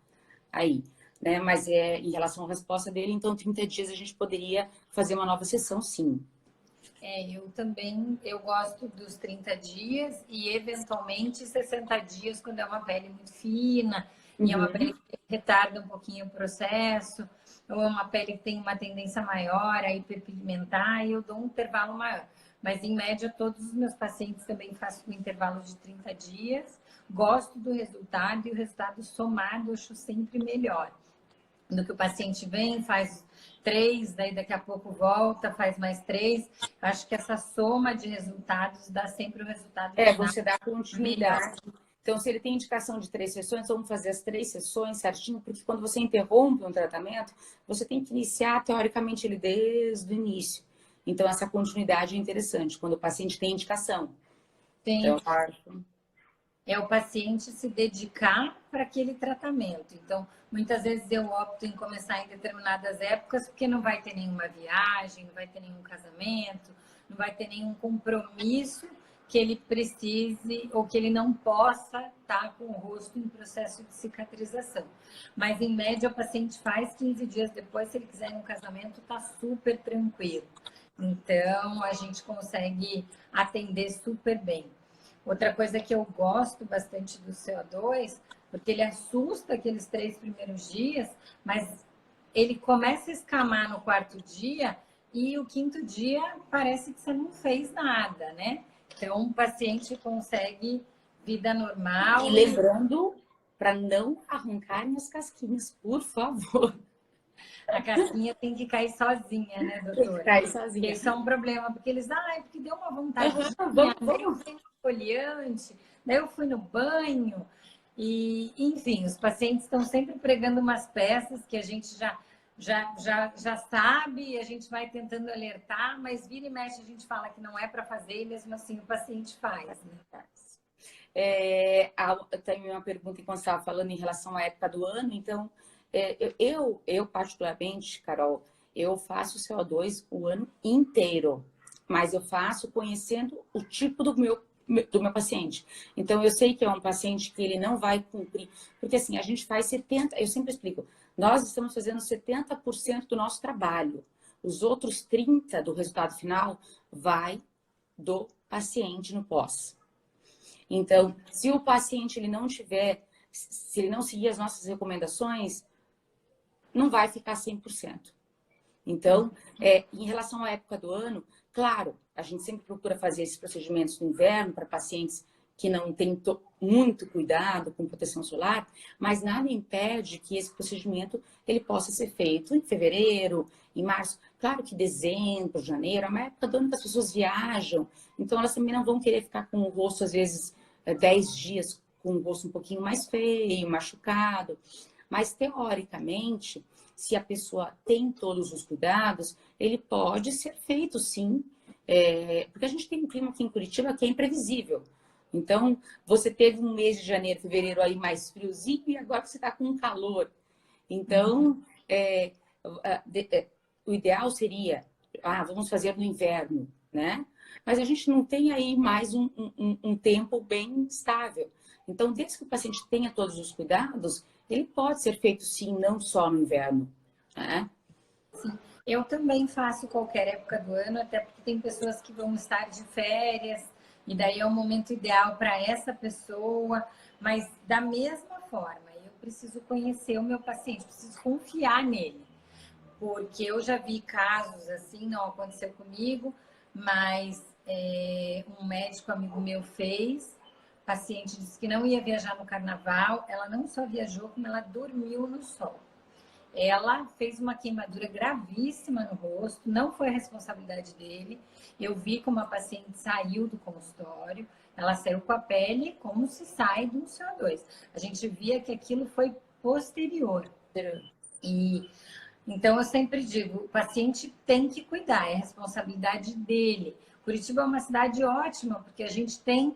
[SPEAKER 2] aí, né? Mas em relação à resposta dele, então, 30 dias a gente poderia fazer uma nova sessão, sim.
[SPEAKER 1] Eu também, eu gosto dos 30 dias e eventualmente 60 dias quando é uma pele muito fina e é uma pele que retarda um pouquinho o processo, ou é uma pele que tem uma tendência maior a hiperpigmentar e eu dou um intervalo maior. Mas em média todos os meus pacientes também faço um intervalo de 30 dias. Gosto do resultado e o resultado somado eu acho sempre melhor. No que o paciente vem, faz 3, daí daqui a pouco volta, faz mais 3. Acho que essa soma de resultados dá sempre o resultado final
[SPEAKER 2] Você dá continuidade.
[SPEAKER 1] melhor.
[SPEAKER 2] Então, se ele tem indicação de 3 sessões, vamos fazer as 3 sessões certinho, porque quando você interrompe um tratamento, você tem que iniciar, teoricamente, ele desde o início. Então, essa continuidade é interessante, quando o paciente tem indicação.
[SPEAKER 1] Tem.
[SPEAKER 2] Então, eu acho...
[SPEAKER 1] É o paciente se dedicar para aquele tratamento. Então, muitas vezes eu opto em começar em determinadas épocas, porque não vai ter nenhuma viagem, não vai ter nenhum casamento, não vai ter nenhum compromisso que ele precise ou que ele não possa estar com o rosto em processo de cicatrização. Mas, em média, o paciente faz 15 dias depois, se ele quiser ir no casamento, está super tranquilo. Então, a gente consegue atender super bem. Outra coisa que eu gosto bastante do CO2, porque ele assusta aqueles 3 primeiros dias, mas ele começa a escamar no 4º dia e o 5º dia parece que você não fez nada, né? Então, o paciente consegue vida normal.
[SPEAKER 2] E lembrando, para não arrancarem as casquinhas, por favor.
[SPEAKER 1] A casquinha tem que cair sozinha, né, doutora?
[SPEAKER 2] Tem que cair sozinha.
[SPEAKER 1] Isso é um problema, porque eles, porque deu uma vontade.
[SPEAKER 2] Vamos.
[SPEAKER 1] Esfoliante, daí eu fui no banho e, enfim, os pacientes estão sempre pregando umas peças que a gente já sabe e a gente vai tentando alertar, mas vira e mexe a gente fala que não é para fazer e mesmo assim o paciente faz, né?
[SPEAKER 2] Tem uma pergunta que você estava falando em relação à época do ano, então eu particularmente, Carol, eu faço CO2 o ano inteiro, mas eu faço conhecendo o tipo do meu paciente. Então, eu sei que é um paciente que ele não vai cumprir, porque assim, a gente faz 70%, eu sempre explico, nós estamos fazendo 70% do nosso trabalho. Os outros 30% do resultado final vai do paciente no pós. Então, se o paciente ele não se ele não seguir as nossas recomendações, não vai ficar 100%. Então, em relação à época do ano, claro, a gente sempre procura fazer esses procedimentos no inverno para pacientes que não têm muito cuidado com proteção solar, mas nada impede que esse procedimento ele possa ser feito em fevereiro, em março. Claro que dezembro, janeiro, é uma época do ano que as pessoas viajam, então elas também não vão querer ficar com o rosto, às vezes, 10 dias com o rosto um pouquinho mais feio, machucado. Mas, teoricamente, se a pessoa tem todos os cuidados, ele pode ser feito, sim. Porque a gente tem um clima aqui em Curitiba que é imprevisível. Então, você teve um mês de janeiro, fevereiro aí mais friozinho e agora você está com um calor. Então, o ideal seria, vamos fazer no inverno, né? Mas a gente não tem aí mais um tempo bem estável. Então, desde que o paciente tenha todos os cuidados, ele pode ser feito sim, não só no inverno, né?
[SPEAKER 1] Sim. Eu também faço qualquer época do ano, até porque tem pessoas que vão estar de férias, e daí é o momento ideal para essa pessoa. Mas da mesma forma, eu preciso conhecer o meu paciente, preciso confiar nele. Porque eu já vi casos assim, não aconteceu comigo, mas um médico amigo meu fez. O paciente disse que não ia viajar no carnaval, ela não só viajou, como ela dormiu no sol. Ela fez uma queimadura gravíssima no rosto, não foi a responsabilidade dele. Eu vi como a paciente saiu do consultório, ela saiu com a pele como se sai do CO2. A gente via que aquilo foi posterior. E então eu sempre digo, o paciente tem que cuidar, é responsabilidade dele. Curitiba é uma cidade ótima, porque a gente tem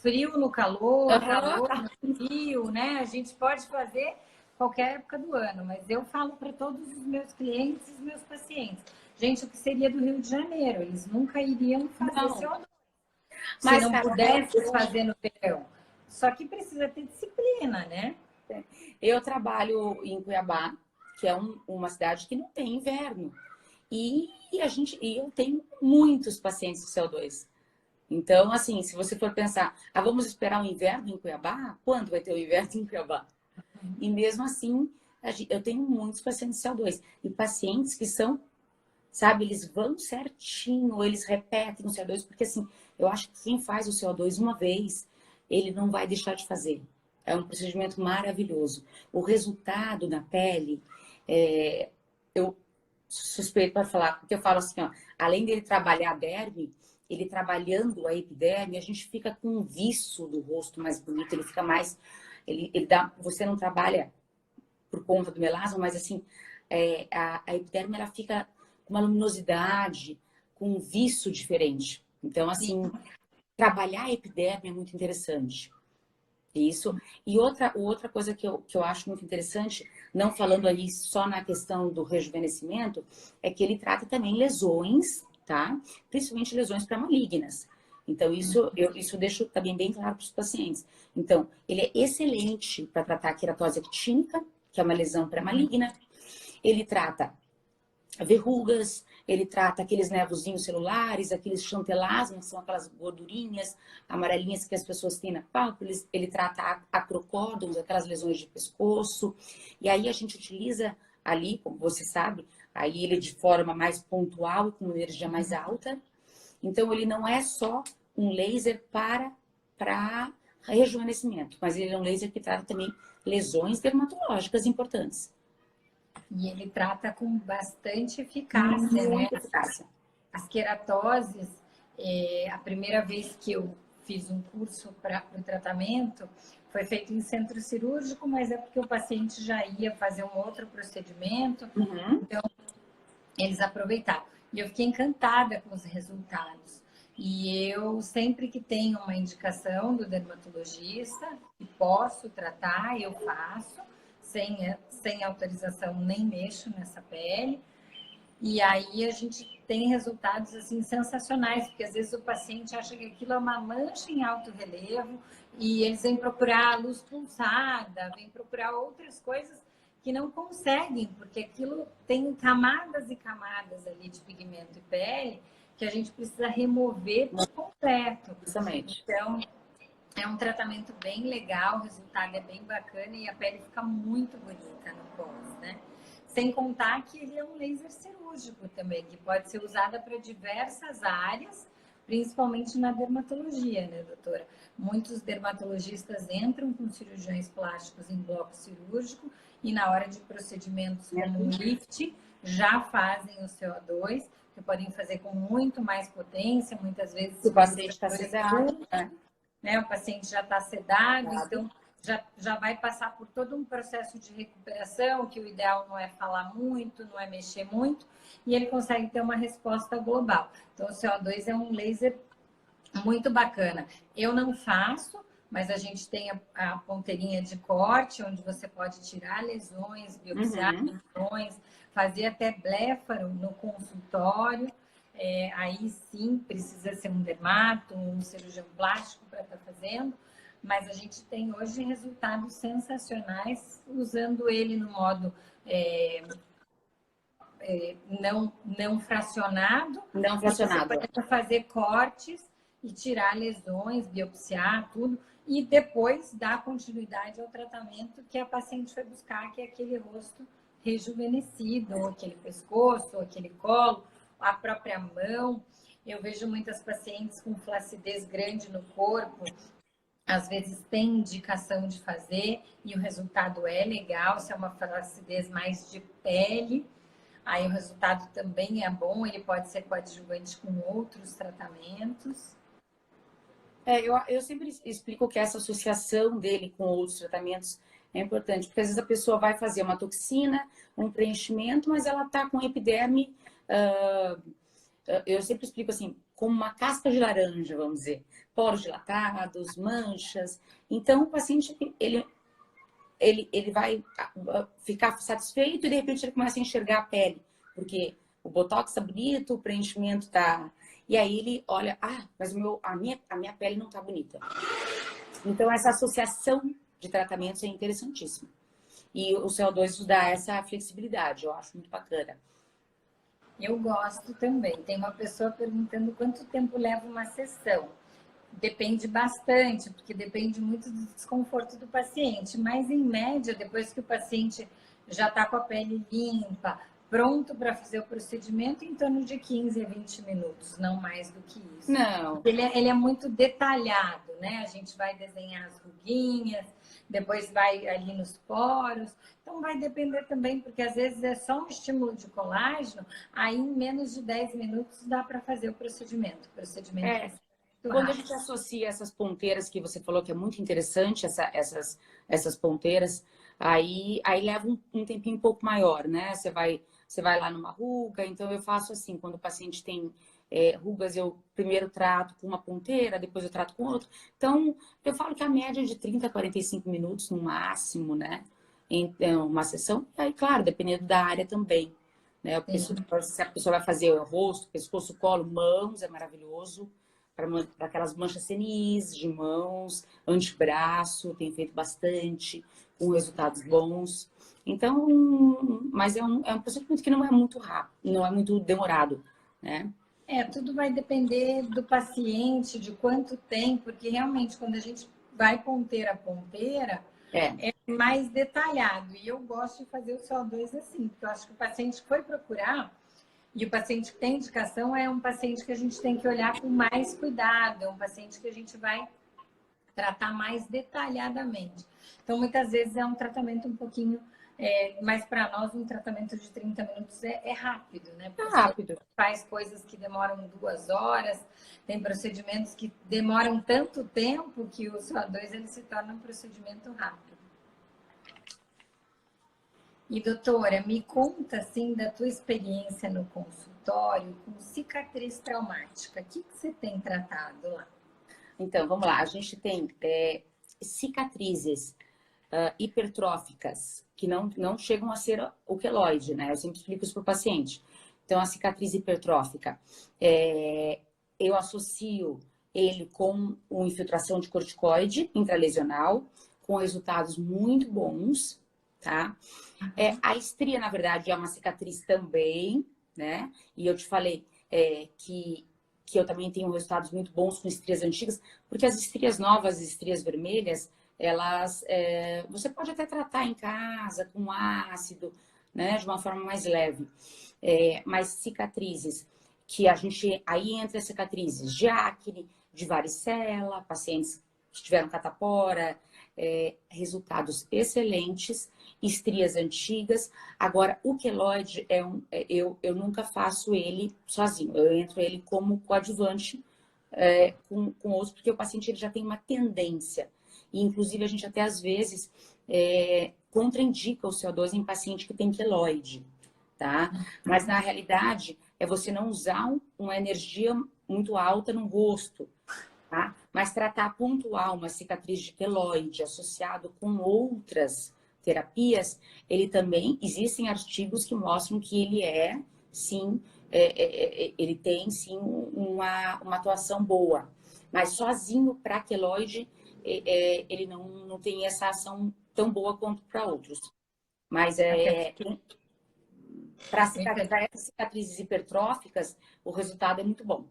[SPEAKER 1] frio no calor, calor
[SPEAKER 2] Aham.
[SPEAKER 1] no frio, né? A gente pode fazer qualquer época do ano, mas eu falo para todos os meus clientes e os meus pacientes, gente, o que seria do Rio de Janeiro? Eles nunca iriam fazer
[SPEAKER 2] Não,
[SPEAKER 1] CO2 se
[SPEAKER 2] mas,
[SPEAKER 1] não
[SPEAKER 2] cara,
[SPEAKER 1] pudesse fazer no verão. Só que precisa ter disciplina, né?
[SPEAKER 2] eu trabalho em Cuiabá, que é uma cidade que não tem inverno. E eu tenho muitos pacientes de CO2. Então, assim, se você for pensar, vamos esperar o inverno em Cuiabá? Quando vai ter o inverno em Cuiabá? E mesmo assim, eu tenho muitos pacientes de CO2. E pacientes que são, sabe, eles vão certinho, eles repetem o CO2, porque assim, eu acho que quem faz o CO2 uma vez, ele não vai deixar de fazer. É um procedimento maravilhoso. O resultado na pele, eu suspeito para falar, porque eu falo assim, ó, além dele trabalhar a derme, ele trabalhando a epiderme, a gente fica com um viço do rosto mais bonito, ele fica mais, ele dá, você não trabalha por conta do melasma, mas assim, a epiderme ela fica com uma luminosidade, com um viço diferente. Então,
[SPEAKER 1] Sim.
[SPEAKER 2] assim, trabalhar a epiderme é muito interessante. Isso. E outra coisa que eu acho muito interessante, não falando aí só na questão do rejuvenescimento, é que ele trata também lesões, tá? Principalmente lesões pré-malignas. Então, isso deixo também bem claro para os pacientes. Então, ele é excelente para tratar a queratose actínica, que é uma lesão pré-maligna. Ele trata verrugas, ele trata aqueles nervozinhos celulares, aqueles chantelasmas, que são aquelas gordurinhas amarelinhas que as pessoas têm na pálpebra, ele trata acrocórdons, aquelas lesões de pescoço, e aí a gente utiliza ali, como você sabe, aí ele de forma mais pontual e com energia mais alta, então ele não é só um laser para rejuvenescimento, mas ele é um laser que trata também lesões dermatológicas importantes.
[SPEAKER 1] E ele trata com bastante eficácia, né?
[SPEAKER 2] Muita eficácia.
[SPEAKER 1] As queratoses, a primeira vez que eu fiz um curso para o tratamento, foi feito em centro cirúrgico, mas é porque o paciente já ia fazer um outro procedimento,
[SPEAKER 2] Uhum.
[SPEAKER 1] então eles aproveitaram. E eu fiquei encantada com os resultados. E eu, sempre que tenho uma indicação do dermatologista e posso tratar, eu faço, sem autorização, nem mexo nessa pele. E aí a gente tem resultados assim sensacionais, porque às vezes o paciente acha que aquilo é uma mancha em alto relevo e eles vêm procurar luz pulsada, vêm procurar outras coisas que não conseguem, porque aquilo tem camadas e camadas ali de pigmento e pele que a gente precisa remover por completo.
[SPEAKER 2] Justamente.
[SPEAKER 1] Então, é um tratamento bem legal, o resultado é bem bacana e a pele fica muito bonita no pós, né? Sem contar que ele é um laser cirúrgico também, que pode ser usado para diversas áreas, principalmente na dermatologia, né, doutora? Muitos dermatologistas entram com cirurgiões plásticos em bloco cirúrgico e na hora de procedimentos como o lift, já fazem o CO2, que podem fazer com muito mais potência, muitas vezes
[SPEAKER 2] O paciente está sedado,
[SPEAKER 1] né? O paciente já está sedado, então já vai passar por todo um processo de recuperação, que o ideal não é falar muito, não é mexer muito, e ele consegue ter uma resposta global. Então, o CO2 é um laser muito bacana. Eu não faço, mas a gente tem a ponteirinha de corte, onde você pode tirar lesões, biopsiar lesões, fazer até blefaro no consultório. Aí sim precisa ser um dermato, um cirurgião plástico para estar fazendo, mas a gente tem hoje resultados sensacionais usando ele no modo não fracionado,
[SPEAKER 2] não
[SPEAKER 1] e você
[SPEAKER 2] fracionado.
[SPEAKER 1] pode fazer cortes e tirar lesões, biopsiar, tudo, e depois dar continuidade ao tratamento que a paciente foi buscar, que é aquele rosto rejuvenescido, ou aquele pescoço, ou aquele colo, a própria mão. Eu vejo muitas pacientes com flacidez grande no corpo, às vezes tem indicação de fazer e o resultado é legal, se é uma flacidez mais de pele, aí o resultado também é bom, ele pode ser coadjuvante com outros tratamentos.
[SPEAKER 2] Eu sempre explico que essa associação dele com outros tratamentos é importante, porque às vezes a pessoa vai fazer uma toxina, um preenchimento, mas ela está com epiderme eu sempre explico assim, como uma casca de laranja, vamos dizer, poros dilatados, manchas. Então, o paciente, ele vai ficar satisfeito e, de repente, ele começa a enxergar a pele, porque o botox tá bonito, o preenchimento tá... E aí ele olha, mas a minha pele não tá bonita. Então, essa associação de tratamentos é interessantíssima. E o CO2 dá essa flexibilidade, eu acho muito bacana.
[SPEAKER 1] Eu gosto também. Tem uma pessoa perguntando quanto tempo leva uma sessão. Depende bastante, porque depende muito do desconforto do paciente. Mas, em média, depois que o paciente já está com a pele limpa, pronto para fazer o procedimento, em torno de 15 a 20 minutos, não mais do que isso.
[SPEAKER 2] Não.
[SPEAKER 1] Ele é muito detalhado, né? A gente vai desenhar as ruguinhas, depois vai ali nos poros. Então, vai depender também, porque às vezes é só um estímulo de colágeno, aí em menos de 10 minutos dá para fazer o procedimento. O procedimento
[SPEAKER 2] quando a gente associa essas ponteiras que você falou que é muito interessante, essas ponteiras, aí leva um tempinho um pouco maior, né? Você vai lá numa ruga, então eu faço assim, quando o paciente tem rugas, eu primeiro trato com uma ponteira, depois eu trato com outra. Então, eu falo que a média é de 30 a 45 minutos no máximo, né? Então, uma sessão, e aí, claro, dependendo da área também. Né? Se a pessoa vai fazer o rosto, pescoço, colo, mãos, é maravilhoso. Para aquelas manchas senis de mãos, antebraço, tem feito bastante, com resultados bons. Então, mas é um procedimento que não é muito rápido, não é muito demorado, né?
[SPEAKER 1] Tudo vai depender do paciente, de quanto tempo, porque realmente quando a gente vai ponteira a ponteira, é mais detalhado. E eu gosto de fazer o CO2 assim, porque eu acho que o paciente foi procurar e o paciente que tem indicação é um paciente que a gente tem que olhar com mais cuidado, é um paciente que a gente vai tratar mais detalhadamente. Então, muitas vezes é um tratamento um pouquinho, mas para nós um tratamento de 30 minutos é rápido, né? Porque
[SPEAKER 2] rápido.
[SPEAKER 1] Faz coisas que demoram 2 horas, tem procedimentos que demoram tanto tempo que o CO2 ele se torna um procedimento rápido. E, doutora, me conta, assim, da tua experiência no consultório com cicatriz traumática. O que você tem tratado lá?
[SPEAKER 2] Então, vamos lá. A gente tem cicatrizes hipertróficas, que não chegam a ser o queloide, né? Eu sempre explico isso para o paciente. Então, a cicatriz hipertrófica, eu associo ele com uma infiltração de corticoide intralesional, com resultados muito bons, tá? A estria, na verdade, é uma cicatriz também, né? E eu te falei que eu também tenho resultados muito bons com estrias antigas, porque as estrias novas, as estrias vermelhas, elas você pode até tratar em casa com ácido, né? De uma forma mais leve. Mas cicatrizes que a gente... Aí entra cicatrizes de acne, de varicela, pacientes que tiveram catapora, resultados excelentes, estrias antigas. Agora, o queloide eu nunca faço ele sozinho, eu entro ele como coadjuvante com outros, porque o paciente ele já tem uma tendência. E, inclusive, a gente até às vezes contraindica o CO2 em paciente que tem queloide, tá? Mas na realidade é você não usar uma energia muito alta no rosto, tá? Mas tratar pontual uma cicatriz de queloide associado com outras terapias, ele também, existem artigos que mostram que ele sim, ele tem sim uma atuação boa. Mas sozinho para queloide, ele não tem essa ação tão boa quanto para outros. Mas para essas cicatrizes hipertróficas, o resultado é muito bom.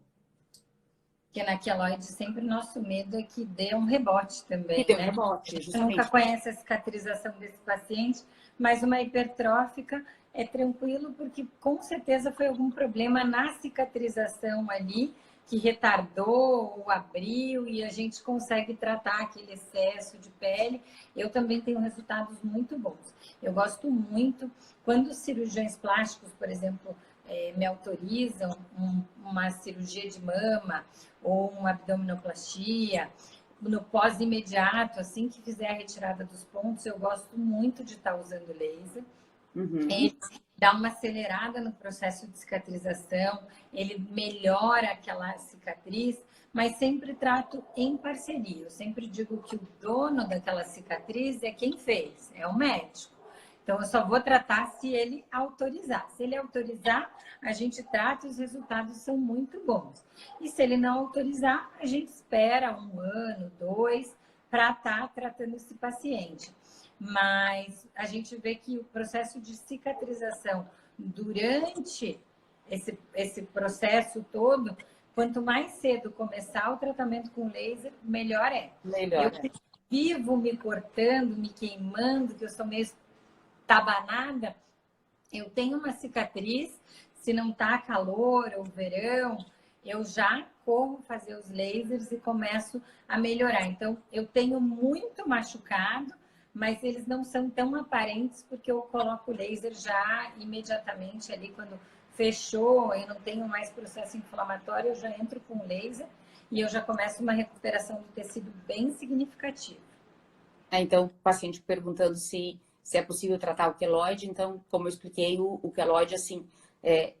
[SPEAKER 1] Porque na queloide sempre o nosso medo é que dê um rebote também,
[SPEAKER 2] que dê um
[SPEAKER 1] né?
[SPEAKER 2] rebote,
[SPEAKER 1] justamente. A gente nunca conhece a cicatrização desse paciente, mas uma hipertrófica é tranquilo porque com certeza foi algum problema na cicatrização ali que retardou ou abriu e a gente consegue tratar aquele excesso de pele. Eu também tenho resultados muito bons. Eu gosto muito quando os cirurgiões plásticos, por exemplo, me autorizam uma cirurgia de mama ou uma abdominoplastia, no pós-imediato, assim que fizer a retirada dos pontos, eu gosto muito de estar usando laser. dá uma acelerada no processo de cicatrização, ele melhora aquela cicatriz, mas sempre trato em parceria. Eu sempre digo que o dono daquela cicatriz é quem fez, é o médico. Então, eu só vou tratar se ele autorizar. Se ele autorizar, a gente trata e os resultados são muito bons. E se ele não autorizar, a gente espera 1 ano, 2, para estar tratando esse paciente. Mas a gente vê que o processo de cicatrização durante esse processo todo, quanto mais cedo começar o tratamento com laser, melhor é.
[SPEAKER 2] Melhor,
[SPEAKER 1] Eu vivo me cortando, me queimando, que eu sou meio tabanada, eu tenho uma cicatriz, se não tá calor ou verão, eu já corro fazer os lasers e começo a melhorar. Então, eu tenho muito machucado, mas eles não são tão aparentes porque eu coloco o laser já imediatamente ali quando fechou, eu não tenho mais processo inflamatório, eu já entro com o laser e eu já começo uma recuperação do tecido bem significativa.
[SPEAKER 2] Então, o paciente perguntando se é possível tratar o queloide. Então, como eu expliquei, o queloide, assim,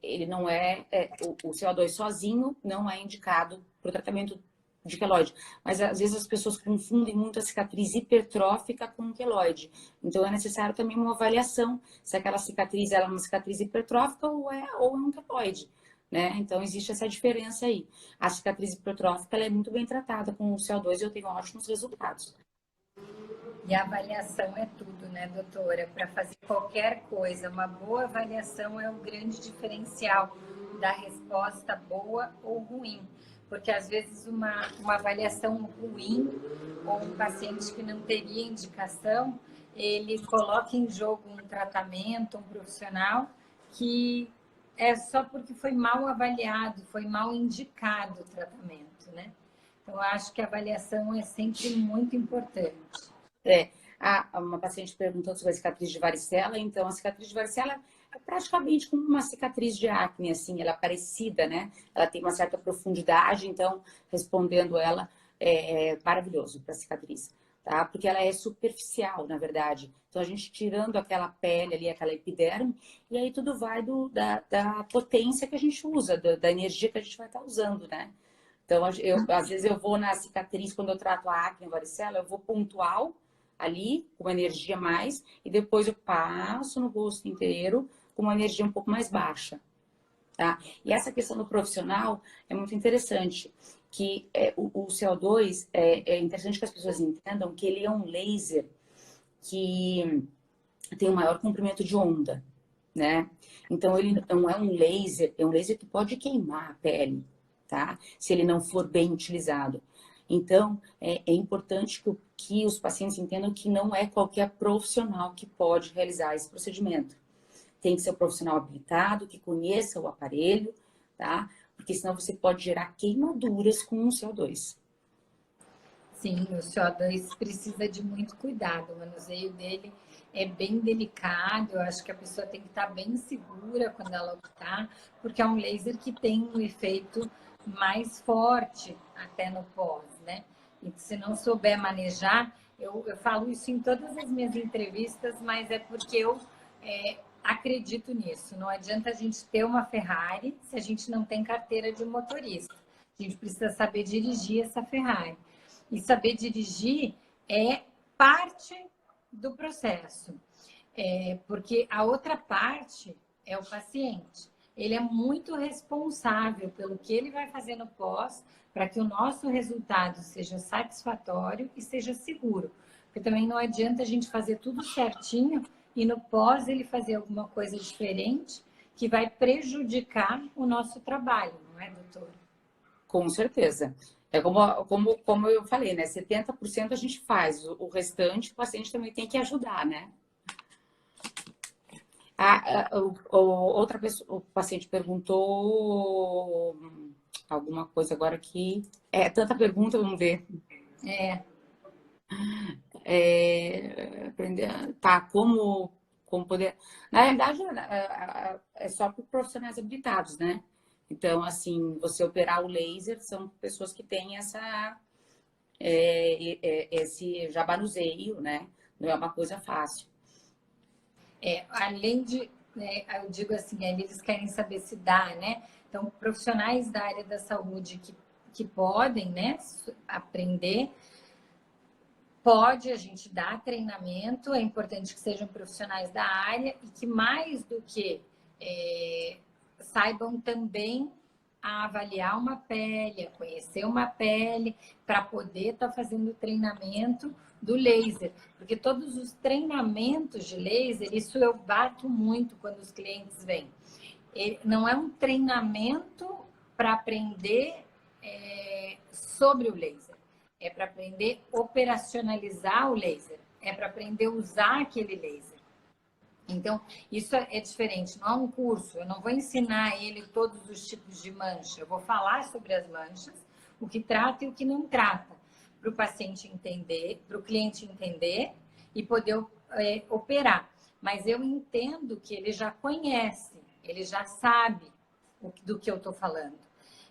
[SPEAKER 2] ele não o CO2 sozinho não é indicado para o tratamento de queloide. Mas, às vezes, as pessoas confundem muito a cicatriz hipertrófica com o queloide. Então, é necessário também uma avaliação se aquela cicatriz ela é uma cicatriz hipertrófica ou é um queloide. Né? Então, existe essa diferença aí. A cicatriz hipertrófica ela é muito bem tratada com o CO2 e eu tenho ótimos resultados.
[SPEAKER 1] E a avaliação é tudo, né, doutora? Para fazer qualquer coisa, uma boa avaliação é o grande diferencial da resposta boa ou ruim. Porque às vezes uma avaliação ruim ou um paciente que não teria indicação, ele coloca em jogo um tratamento, um profissional que é só porque foi mal avaliado, foi mal indicado o tratamento, né? Então, eu acho que a avaliação é sempre muito importante.
[SPEAKER 2] Uma paciente perguntou sobre a cicatriz de varicela. Então, a cicatriz de varicela é praticamente como uma cicatriz de acne, assim, ela é parecida, né? Ela tem uma certa profundidade, então, respondendo ela, é maravilhoso para a cicatriz, tá? Porque ela é superficial, na verdade. Então, a gente tirando aquela pele ali, aquela epiderme, e aí tudo vai da potência que a gente usa, da energia que a gente vai estar usando, né? Então, às vezes eu vou na cicatriz, quando eu trato a acne, a varicela, eu vou pontual, ali, com uma energia mais, e depois eu passo no rosto inteiro com uma energia um pouco mais baixa, tá? E essa questão do profissional é muito interessante, que o CO2, é interessante que as pessoas entendam que ele é um laser que tem um maior comprimento de onda, né? Então, ele não é um laser, é um laser que pode queimar a pele, tá? Se ele não for bem utilizado. Então, é importante que os pacientes entendam que não é qualquer profissional que pode realizar esse procedimento. Tem que ser um profissional habilitado, que conheça o aparelho, tá? Porque senão você pode gerar queimaduras com o CO2.
[SPEAKER 1] Sim, o CO2 precisa de muito cuidado. O manuseio dele é bem delicado. Eu acho que a pessoa tem que estar bem segura quando ela optar, porque é um laser que tem um efeito mais forte até no pós, né? E se não souber manejar, eu falo isso em todas as minhas entrevistas, mas é porque eu acredito nisso. Não adianta a gente ter uma Ferrari se a gente não tem carteira de motorista. A gente precisa saber dirigir essa Ferrari. E saber dirigir é parte do processo, porque a outra parte é o paciente. Ele é muito responsável pelo que ele vai fazer no pós para que o nosso resultado seja satisfatório e seja seguro. Porque também não adianta a gente fazer tudo certinho e no pós ele fazer alguma coisa diferente que vai prejudicar o nosso trabalho, não é, doutora?
[SPEAKER 2] Com certeza. É como eu falei, né? 70% a gente faz, o restante o paciente também tem que ajudar, né? Outra pessoa, o paciente perguntou alguma coisa agora aqui. Tanta pergunta, vamos ver. Aprender, tá, como poder. Na realidade, é só para profissionais habilitados, né? Então, assim, você operar o laser são pessoas que têm esse já manuseio, né? Não é uma coisa fácil.
[SPEAKER 1] Além de né, eu digo assim, eles querem saber se dá, né? Então, profissionais da área da saúde que podem, né, aprender, pode, a gente dá treinamento, é importante que sejam profissionais da área e que mais do que saibam também a avaliar uma pele, a conhecer uma pele, para poder estar fazendo o treinamento do laser. Porque todos os treinamentos de laser, isso eu bato muito quando os clientes vêm. Não é um treinamento para aprender sobre o laser. É para aprender a operacionalizar o laser. É para aprender a usar aquele laser. Então, isso é diferente, não é um curso. Eu não vou ensinar a ele todos os tipos de mancha. Eu vou falar sobre as manchas, o que trata e o que não trata, para o paciente entender, para o cliente entender e poder operar. Mas eu entendo que ele já conhece, ele já sabe do que eu estou falando.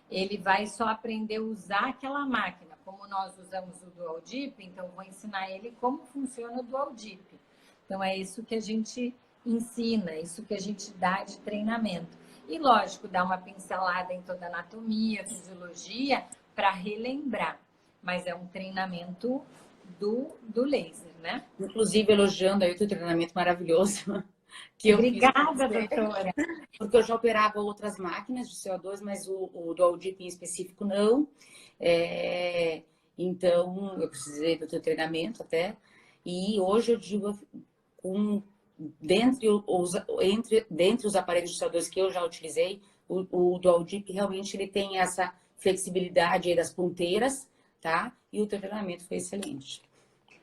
[SPEAKER 1] Ele vai só aprender a usar aquela máquina. Como nós usamos o Dual Dip, então vou ensinar ele como funciona o Dual Dip. Então é isso que a gente ensina, isso que a gente dá de treinamento. E lógico, dá uma pincelada em toda a anatomia, fisiologia, para relembrar. Mas é um treinamento do laser, né?
[SPEAKER 2] Inclusive, elogiando aí o teu treinamento maravilhoso. Que eu
[SPEAKER 1] Obrigada,
[SPEAKER 2] fiz,
[SPEAKER 1] doutora.
[SPEAKER 2] porque eu já operava outras máquinas de CO2, mas o Dual Dip em específico não. Então, eu precisei do teu treinamento até. E hoje eu digo, dentre os aparelhos de CO2 que eu já utilizei, o Dual Dip realmente ele tem essa flexibilidade aí das ponteiras, tá? E o teu treinamento foi excelente.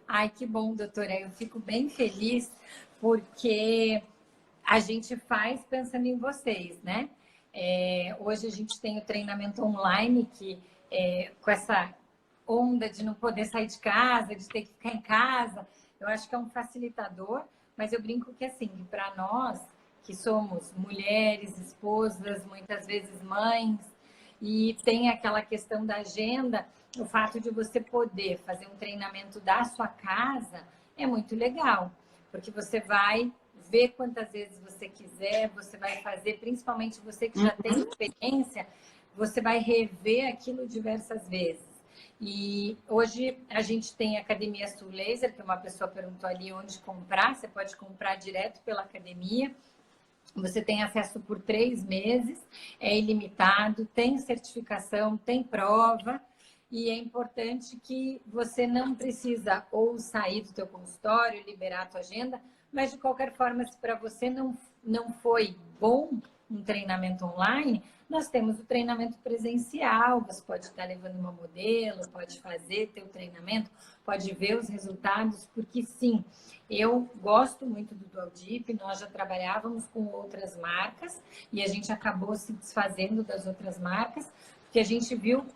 [SPEAKER 1] Ai, que bom, doutora. Eu fico bem feliz porque a gente faz pensando em vocês, né? Hoje a gente tem o treinamento online que, com essa onda de não poder sair de casa, de ter que ficar em casa, eu acho que é um facilitador, mas eu brinco que, assim, para nós que somos mulheres, esposas, muitas vezes mães, e tem aquela questão da agenda, o fato de você poder fazer um treinamento da sua casa é muito legal, porque você vai ver quantas vezes você quiser, você vai fazer, principalmente você que já tem experiência, você vai rever aquilo diversas vezes. E hoje a gente tem a Academia Sul Laser, que uma pessoa perguntou ali onde comprar, você pode comprar direto pela academia. Você tem acesso por 3 meses, é ilimitado, tem certificação, tem prova, e é importante que você não precisa ou sair do teu consultório, liberar a tua agenda, mas de qualquer forma, se para você não foi bom um treinamento online, nós temos o treinamento presencial, você pode estar levando uma modelo, pode fazer teu treinamento, pode ver os resultados, porque sim, eu gosto muito do Dual Dip, nós já trabalhávamos com outras marcas e a gente acabou se desfazendo das outras marcas, porque a gente viu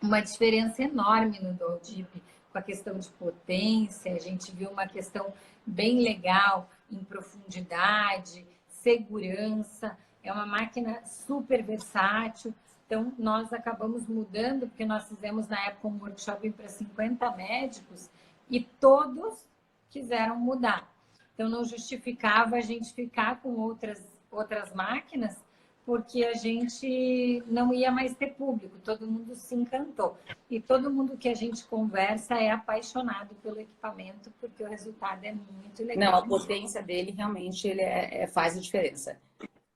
[SPEAKER 1] uma diferença enorme no Dual Dip, com a questão de potência, a gente viu uma questão bem legal em profundidade, segurança, é uma máquina super versátil. Então, nós acabamos mudando, porque nós fizemos na época um workshop para 50 médicos e todos quiseram mudar. Então, não justificava a gente ficar com outras máquinas, porque a gente não ia mais ter público, todo mundo se encantou. E todo mundo que a gente conversa é apaixonado pelo equipamento, porque o resultado é muito legal.
[SPEAKER 2] Não, a potência dele realmente ele faz a diferença.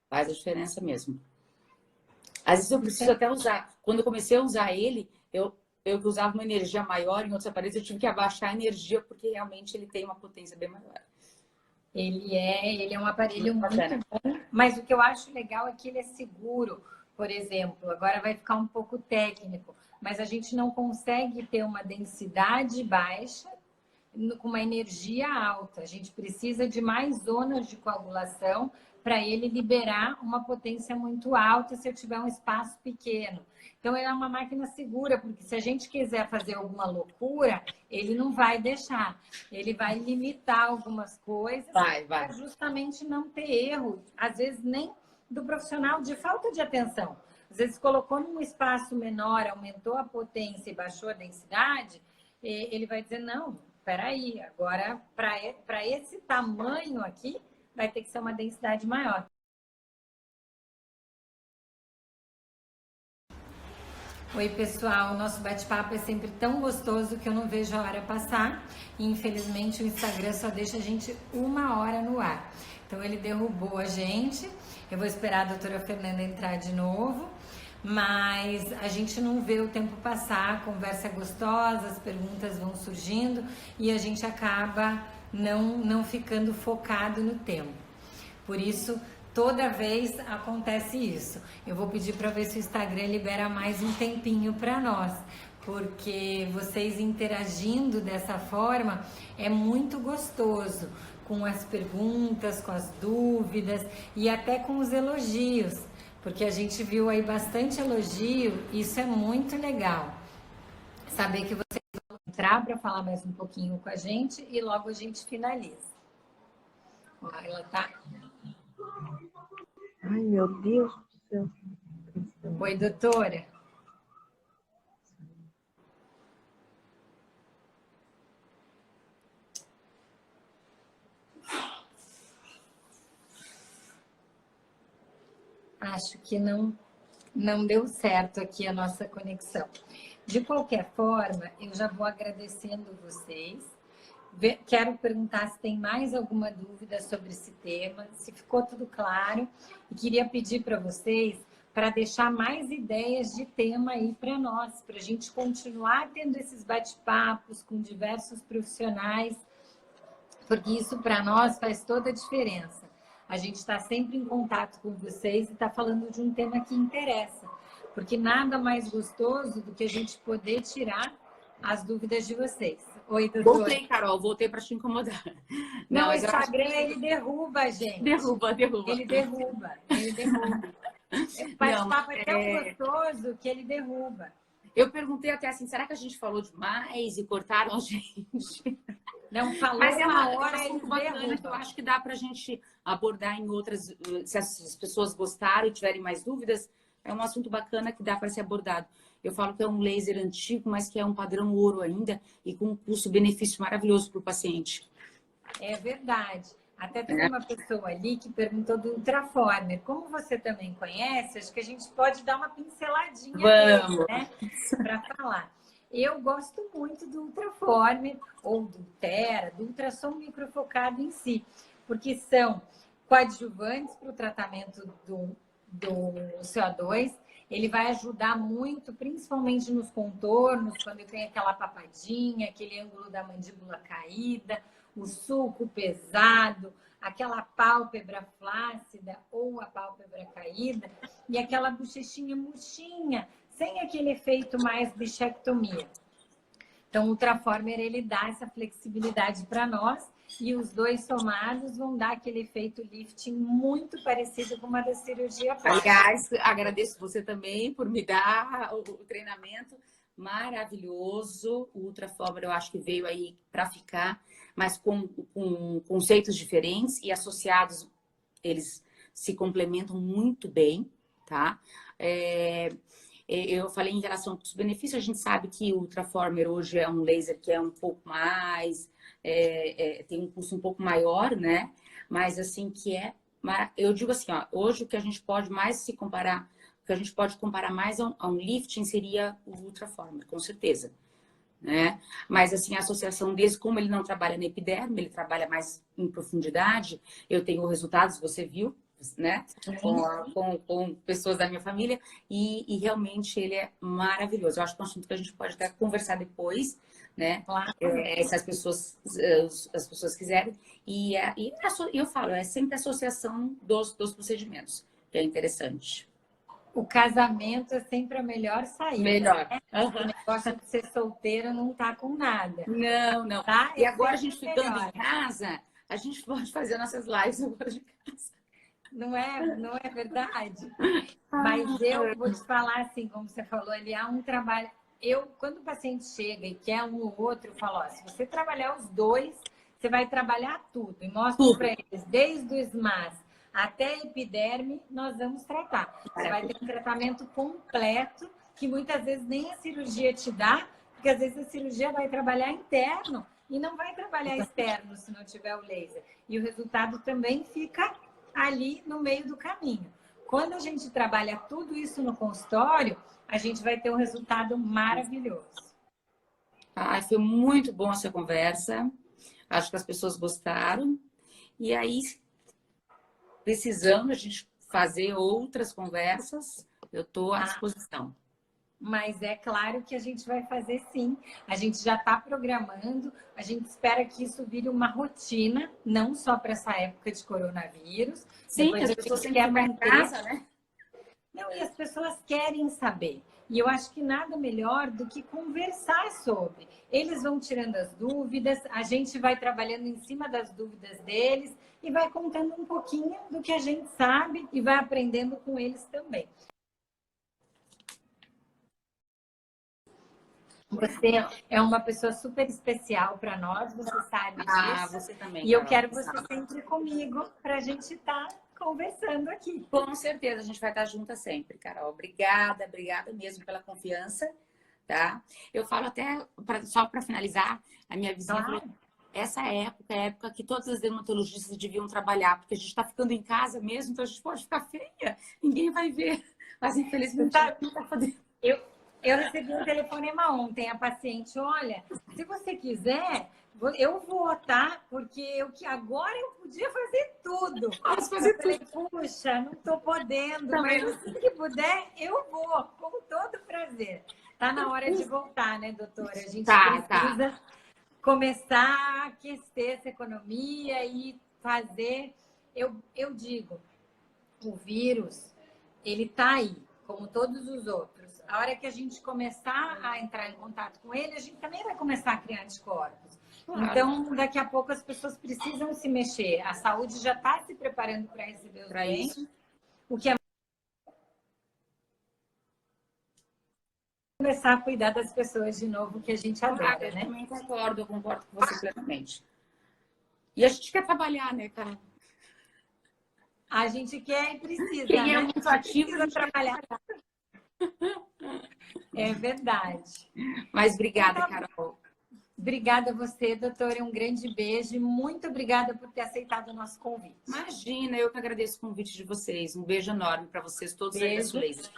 [SPEAKER 2] Faz a diferença mesmo. Às vezes eu preciso até usar. Quando eu comecei a usar ele, eu usava uma energia maior em outros aparelhos, eu tive que abaixar a energia, porque realmente ele tem uma potência bem maior.
[SPEAKER 1] Ele é um aparelho muito bom, mas o que eu acho legal é que ele é seguro. Por exemplo, agora vai ficar um pouco técnico, mas a gente não consegue ter uma densidade baixa com uma energia alta. A gente precisa de mais zonas de coagulação para ele liberar uma potência muito alta se eu tiver um espaço pequeno. Então, ele é uma máquina segura, porque se a gente quiser fazer alguma loucura, ele não vai deixar. Ele vai limitar algumas coisas para justamente não ter erro. Às vezes, nem do profissional de falta de atenção. Às vezes, colocou num espaço menor, aumentou a potência e baixou a densidade, ele vai dizer, não, espera aí, agora, para esse tamanho aqui, vai ter que ser uma densidade maior. Oi, pessoal. O nosso bate-papo é sempre tão gostoso que eu não vejo a hora passar. E, infelizmente, o Instagram só deixa a gente 1 hora no ar. Então, ele derrubou a gente. Eu vou esperar a doutora Fernanda entrar de novo. Mas a gente não vê o tempo passar, a conversa é gostosa, as perguntas vão surgindo e a gente acaba não ficando focado no tempo. Por isso, toda vez acontece isso. Eu vou pedir para ver se o Instagram libera mais um tempinho para nós, porque vocês interagindo dessa forma é muito gostoso, com as perguntas, com as dúvidas e até com os elogios. Porque a gente viu aí bastante elogio, isso é muito legal. Saber que vocês vão entrar para falar mais um pouquinho com a gente e logo a gente finaliza. Ó, ela tá.
[SPEAKER 3] Ai, meu Deus do céu.
[SPEAKER 1] Oi, doutora. Acho que não deu certo aqui a nossa conexão. De qualquer forma, eu já vou agradecendo vocês. Quero perguntar se tem mais alguma dúvida sobre esse tema, se ficou tudo claro. E queria pedir para vocês para deixar mais ideias de tema aí para nós, para a gente continuar tendo esses bate-papos com diversos profissionais, porque isso para nós faz toda a diferença. A gente está sempre em contato com vocês e está falando de um tema que interessa, porque nada mais gostoso do que a gente poder tirar as dúvidas de vocês. Oi, doutora.
[SPEAKER 2] Voltei, Carol, voltei para te incomodar.
[SPEAKER 1] Não, o Instagram, ele derruba a gente.
[SPEAKER 2] Derruba.
[SPEAKER 1] Ele derruba. O bate-papo é tão gostoso que ele derruba.
[SPEAKER 2] Eu perguntei até assim, será que a gente falou demais e cortaram a gente?
[SPEAKER 1] Não falou.
[SPEAKER 2] Mas é uma
[SPEAKER 1] hora,
[SPEAKER 2] é um bacana que eu acho que dá para a gente abordar em outras, se as pessoas gostaram e tiverem mais dúvidas, é um assunto bacana que dá para ser abordado. Eu falo que é um laser antigo, mas que é um padrão ouro ainda e com um custo-benefício maravilhoso para o paciente.
[SPEAKER 1] É verdade. Até tem uma pessoa ali que perguntou do Ultraformer. Como você também conhece, acho que a gente pode dar uma pinceladinha dele, né? Para falar. Eu gosto muito do Ultraformer, ou do Ultera, do ultrassom microfocado em si, porque são coadjuvantes para o tratamento do CO2. Ele vai ajudar muito, principalmente nos contornos, quando tem aquela papadinha, aquele ângulo da mandíbula caída, o sulco pesado, aquela pálpebra flácida ou a pálpebra caída e aquela bochechinha murchinha, sem aquele efeito mais bichectomia. Então, o Ultraformer, ele dá essa flexibilidade para nós e os dois somados vão dar aquele efeito lifting muito parecido com uma da cirurgia plástica.
[SPEAKER 2] Aliás, agradeço você também por me dar o treinamento maravilhoso. O Ultraformer eu acho que veio aí para ficar, mas com conceitos diferentes e associados, eles se complementam muito bem, tá? Eu falei em relação aos benefícios, a gente sabe que o Ultraformer hoje é um laser que é um pouco mais, tem um custo um pouco maior, né? Mas assim, eu digo assim, ó, hoje o que a gente pode mais se comparar, o que a gente pode comparar mais a um lifting seria o Ultraformer, com certeza. Né? Mas assim, a associação deles, como ele não trabalha na epiderme, ele trabalha mais em profundidade, eu tenho resultados, você viu, né? Com pessoas da minha família e realmente ele é maravilhoso. Eu acho que é um assunto que a gente pode até conversar depois, né?
[SPEAKER 1] Claro.
[SPEAKER 2] Se as pessoas quiserem. E eu falo, é sempre a associação dos procedimentos, que é interessante.
[SPEAKER 1] O casamento é sempre a melhor saída.
[SPEAKER 2] Melhor.
[SPEAKER 1] Né? O negócio de ser solteira não tá com nada.
[SPEAKER 2] Não.
[SPEAKER 1] Tá?
[SPEAKER 2] E agora a gente ficando em casa, a gente pode fazer nossas lives agora de casa.
[SPEAKER 1] Não é verdade? Mas eu vou te falar assim, como você falou ali, há um trabalho. Quando o paciente chega e quer um ou outro, eu falo, ó, se você trabalhar os dois, você vai trabalhar tudo. E mostro para eles, desde o SMAS até a epiderme, nós vamos tratar. Você vai ter um tratamento completo, que muitas vezes nem a cirurgia te dá, porque às vezes a cirurgia vai trabalhar interno, e não vai trabalhar externo se não tiver o laser. E o resultado também fica ali no meio do caminho. Quando a gente trabalha tudo isso no consultório, a gente vai ter um resultado maravilhoso.
[SPEAKER 2] Ai, foi muito bom essa conversa. Acho que as pessoas gostaram. E aí, precisando a gente fazer outras conversas, eu estou à disposição.
[SPEAKER 1] Mas é claro que a gente vai fazer sim. A gente já está programando, a gente espera que isso vire uma rotina, não só para essa época de coronavírus.
[SPEAKER 2] Sim,
[SPEAKER 1] depois
[SPEAKER 2] as pessoas sempre ficam em casa, né?
[SPEAKER 1] Não, e as pessoas querem saber. E eu acho que nada melhor do que conversar sobre. Eles vão tirando as dúvidas, a gente vai trabalhando em cima das dúvidas deles e vai contando um pouquinho do que a gente sabe e vai aprendendo com eles também. Você é uma pessoa super especial para nós, você sabe disso.
[SPEAKER 2] Ah, você também.
[SPEAKER 1] E eu quero você sempre comigo para a gente estar conversando aqui.
[SPEAKER 2] Com certeza, a gente vai estar juntas sempre, Carol. Obrigada, obrigada mesmo pela confiança, tá? Eu falo até, só para finalizar, a minha vizinha falou, essa época é a época que todas as dermatologistas deviam trabalhar, porque a gente está ficando em casa mesmo, então a gente pode ficar feia, ninguém vai ver. Mas infelizmente não está podendo.
[SPEAKER 1] Eu recebi um telefonema ontem, a paciente, olha, se você quiser, eu vou, tá? Porque agora eu podia fazer tudo.
[SPEAKER 2] Posso fazer tudo.
[SPEAKER 1] Puxa, não estou podendo,
[SPEAKER 2] Também.
[SPEAKER 1] mas assim que puder, eu vou, com todo prazer. Tá na hora de voltar, né, doutora? A gente precisa começar a aquecer essa economia e fazer... Eu digo, o vírus, ele tá aí, como todos os outros. A hora que a gente começar a entrar em contato com ele, a gente também vai começar a criar anticorpos. Claro. Então, daqui a pouco as pessoas precisam se mexer. A saúde já está se preparando para receber os bens. O que é começar a cuidar das pessoas de novo, que a gente adora, né?
[SPEAKER 2] Eu também concordo, eu concordo com você plenamente. E a gente quer trabalhar, né, cara?
[SPEAKER 1] A gente quer e precisa,
[SPEAKER 2] Quem
[SPEAKER 1] né?
[SPEAKER 2] é muito ativo
[SPEAKER 1] precisa trabalhar. É verdade.
[SPEAKER 2] Mas obrigada, Carol.
[SPEAKER 1] Obrigada a você, doutora. Um grande beijo e muito obrigada por ter aceitado o nosso convite.
[SPEAKER 2] Imagina, eu que agradeço o convite de vocês. Um beijo enorme para vocês todos aí da Suleiza.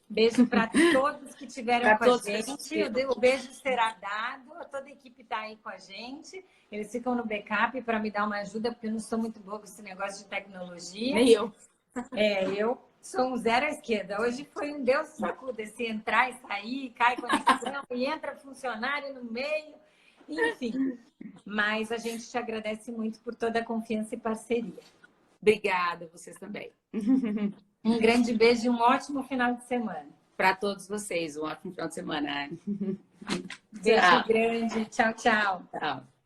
[SPEAKER 1] Beijo para todos que tiveram com a gente. O beijo será dado. Toda a equipe está aí com a gente. Eles ficam no backup para me dar uma ajuda, porque eu não sou muito boa com esse negócio de tecnologia.
[SPEAKER 2] Nem eu.
[SPEAKER 1] Eu sou um zero à esquerda. Hoje foi um Deus sacuda, esse entrar e sair, cai conexão e entra funcionário no meio, enfim. Mas a gente te agradece muito por toda a confiança e parceria.
[SPEAKER 2] Obrigada, vocês também.
[SPEAKER 1] Um grande beijo e um ótimo final de semana.
[SPEAKER 2] Para todos vocês, um ótimo final de semana.
[SPEAKER 1] Beijo grande. Tchau, tchau.
[SPEAKER 2] Tchau.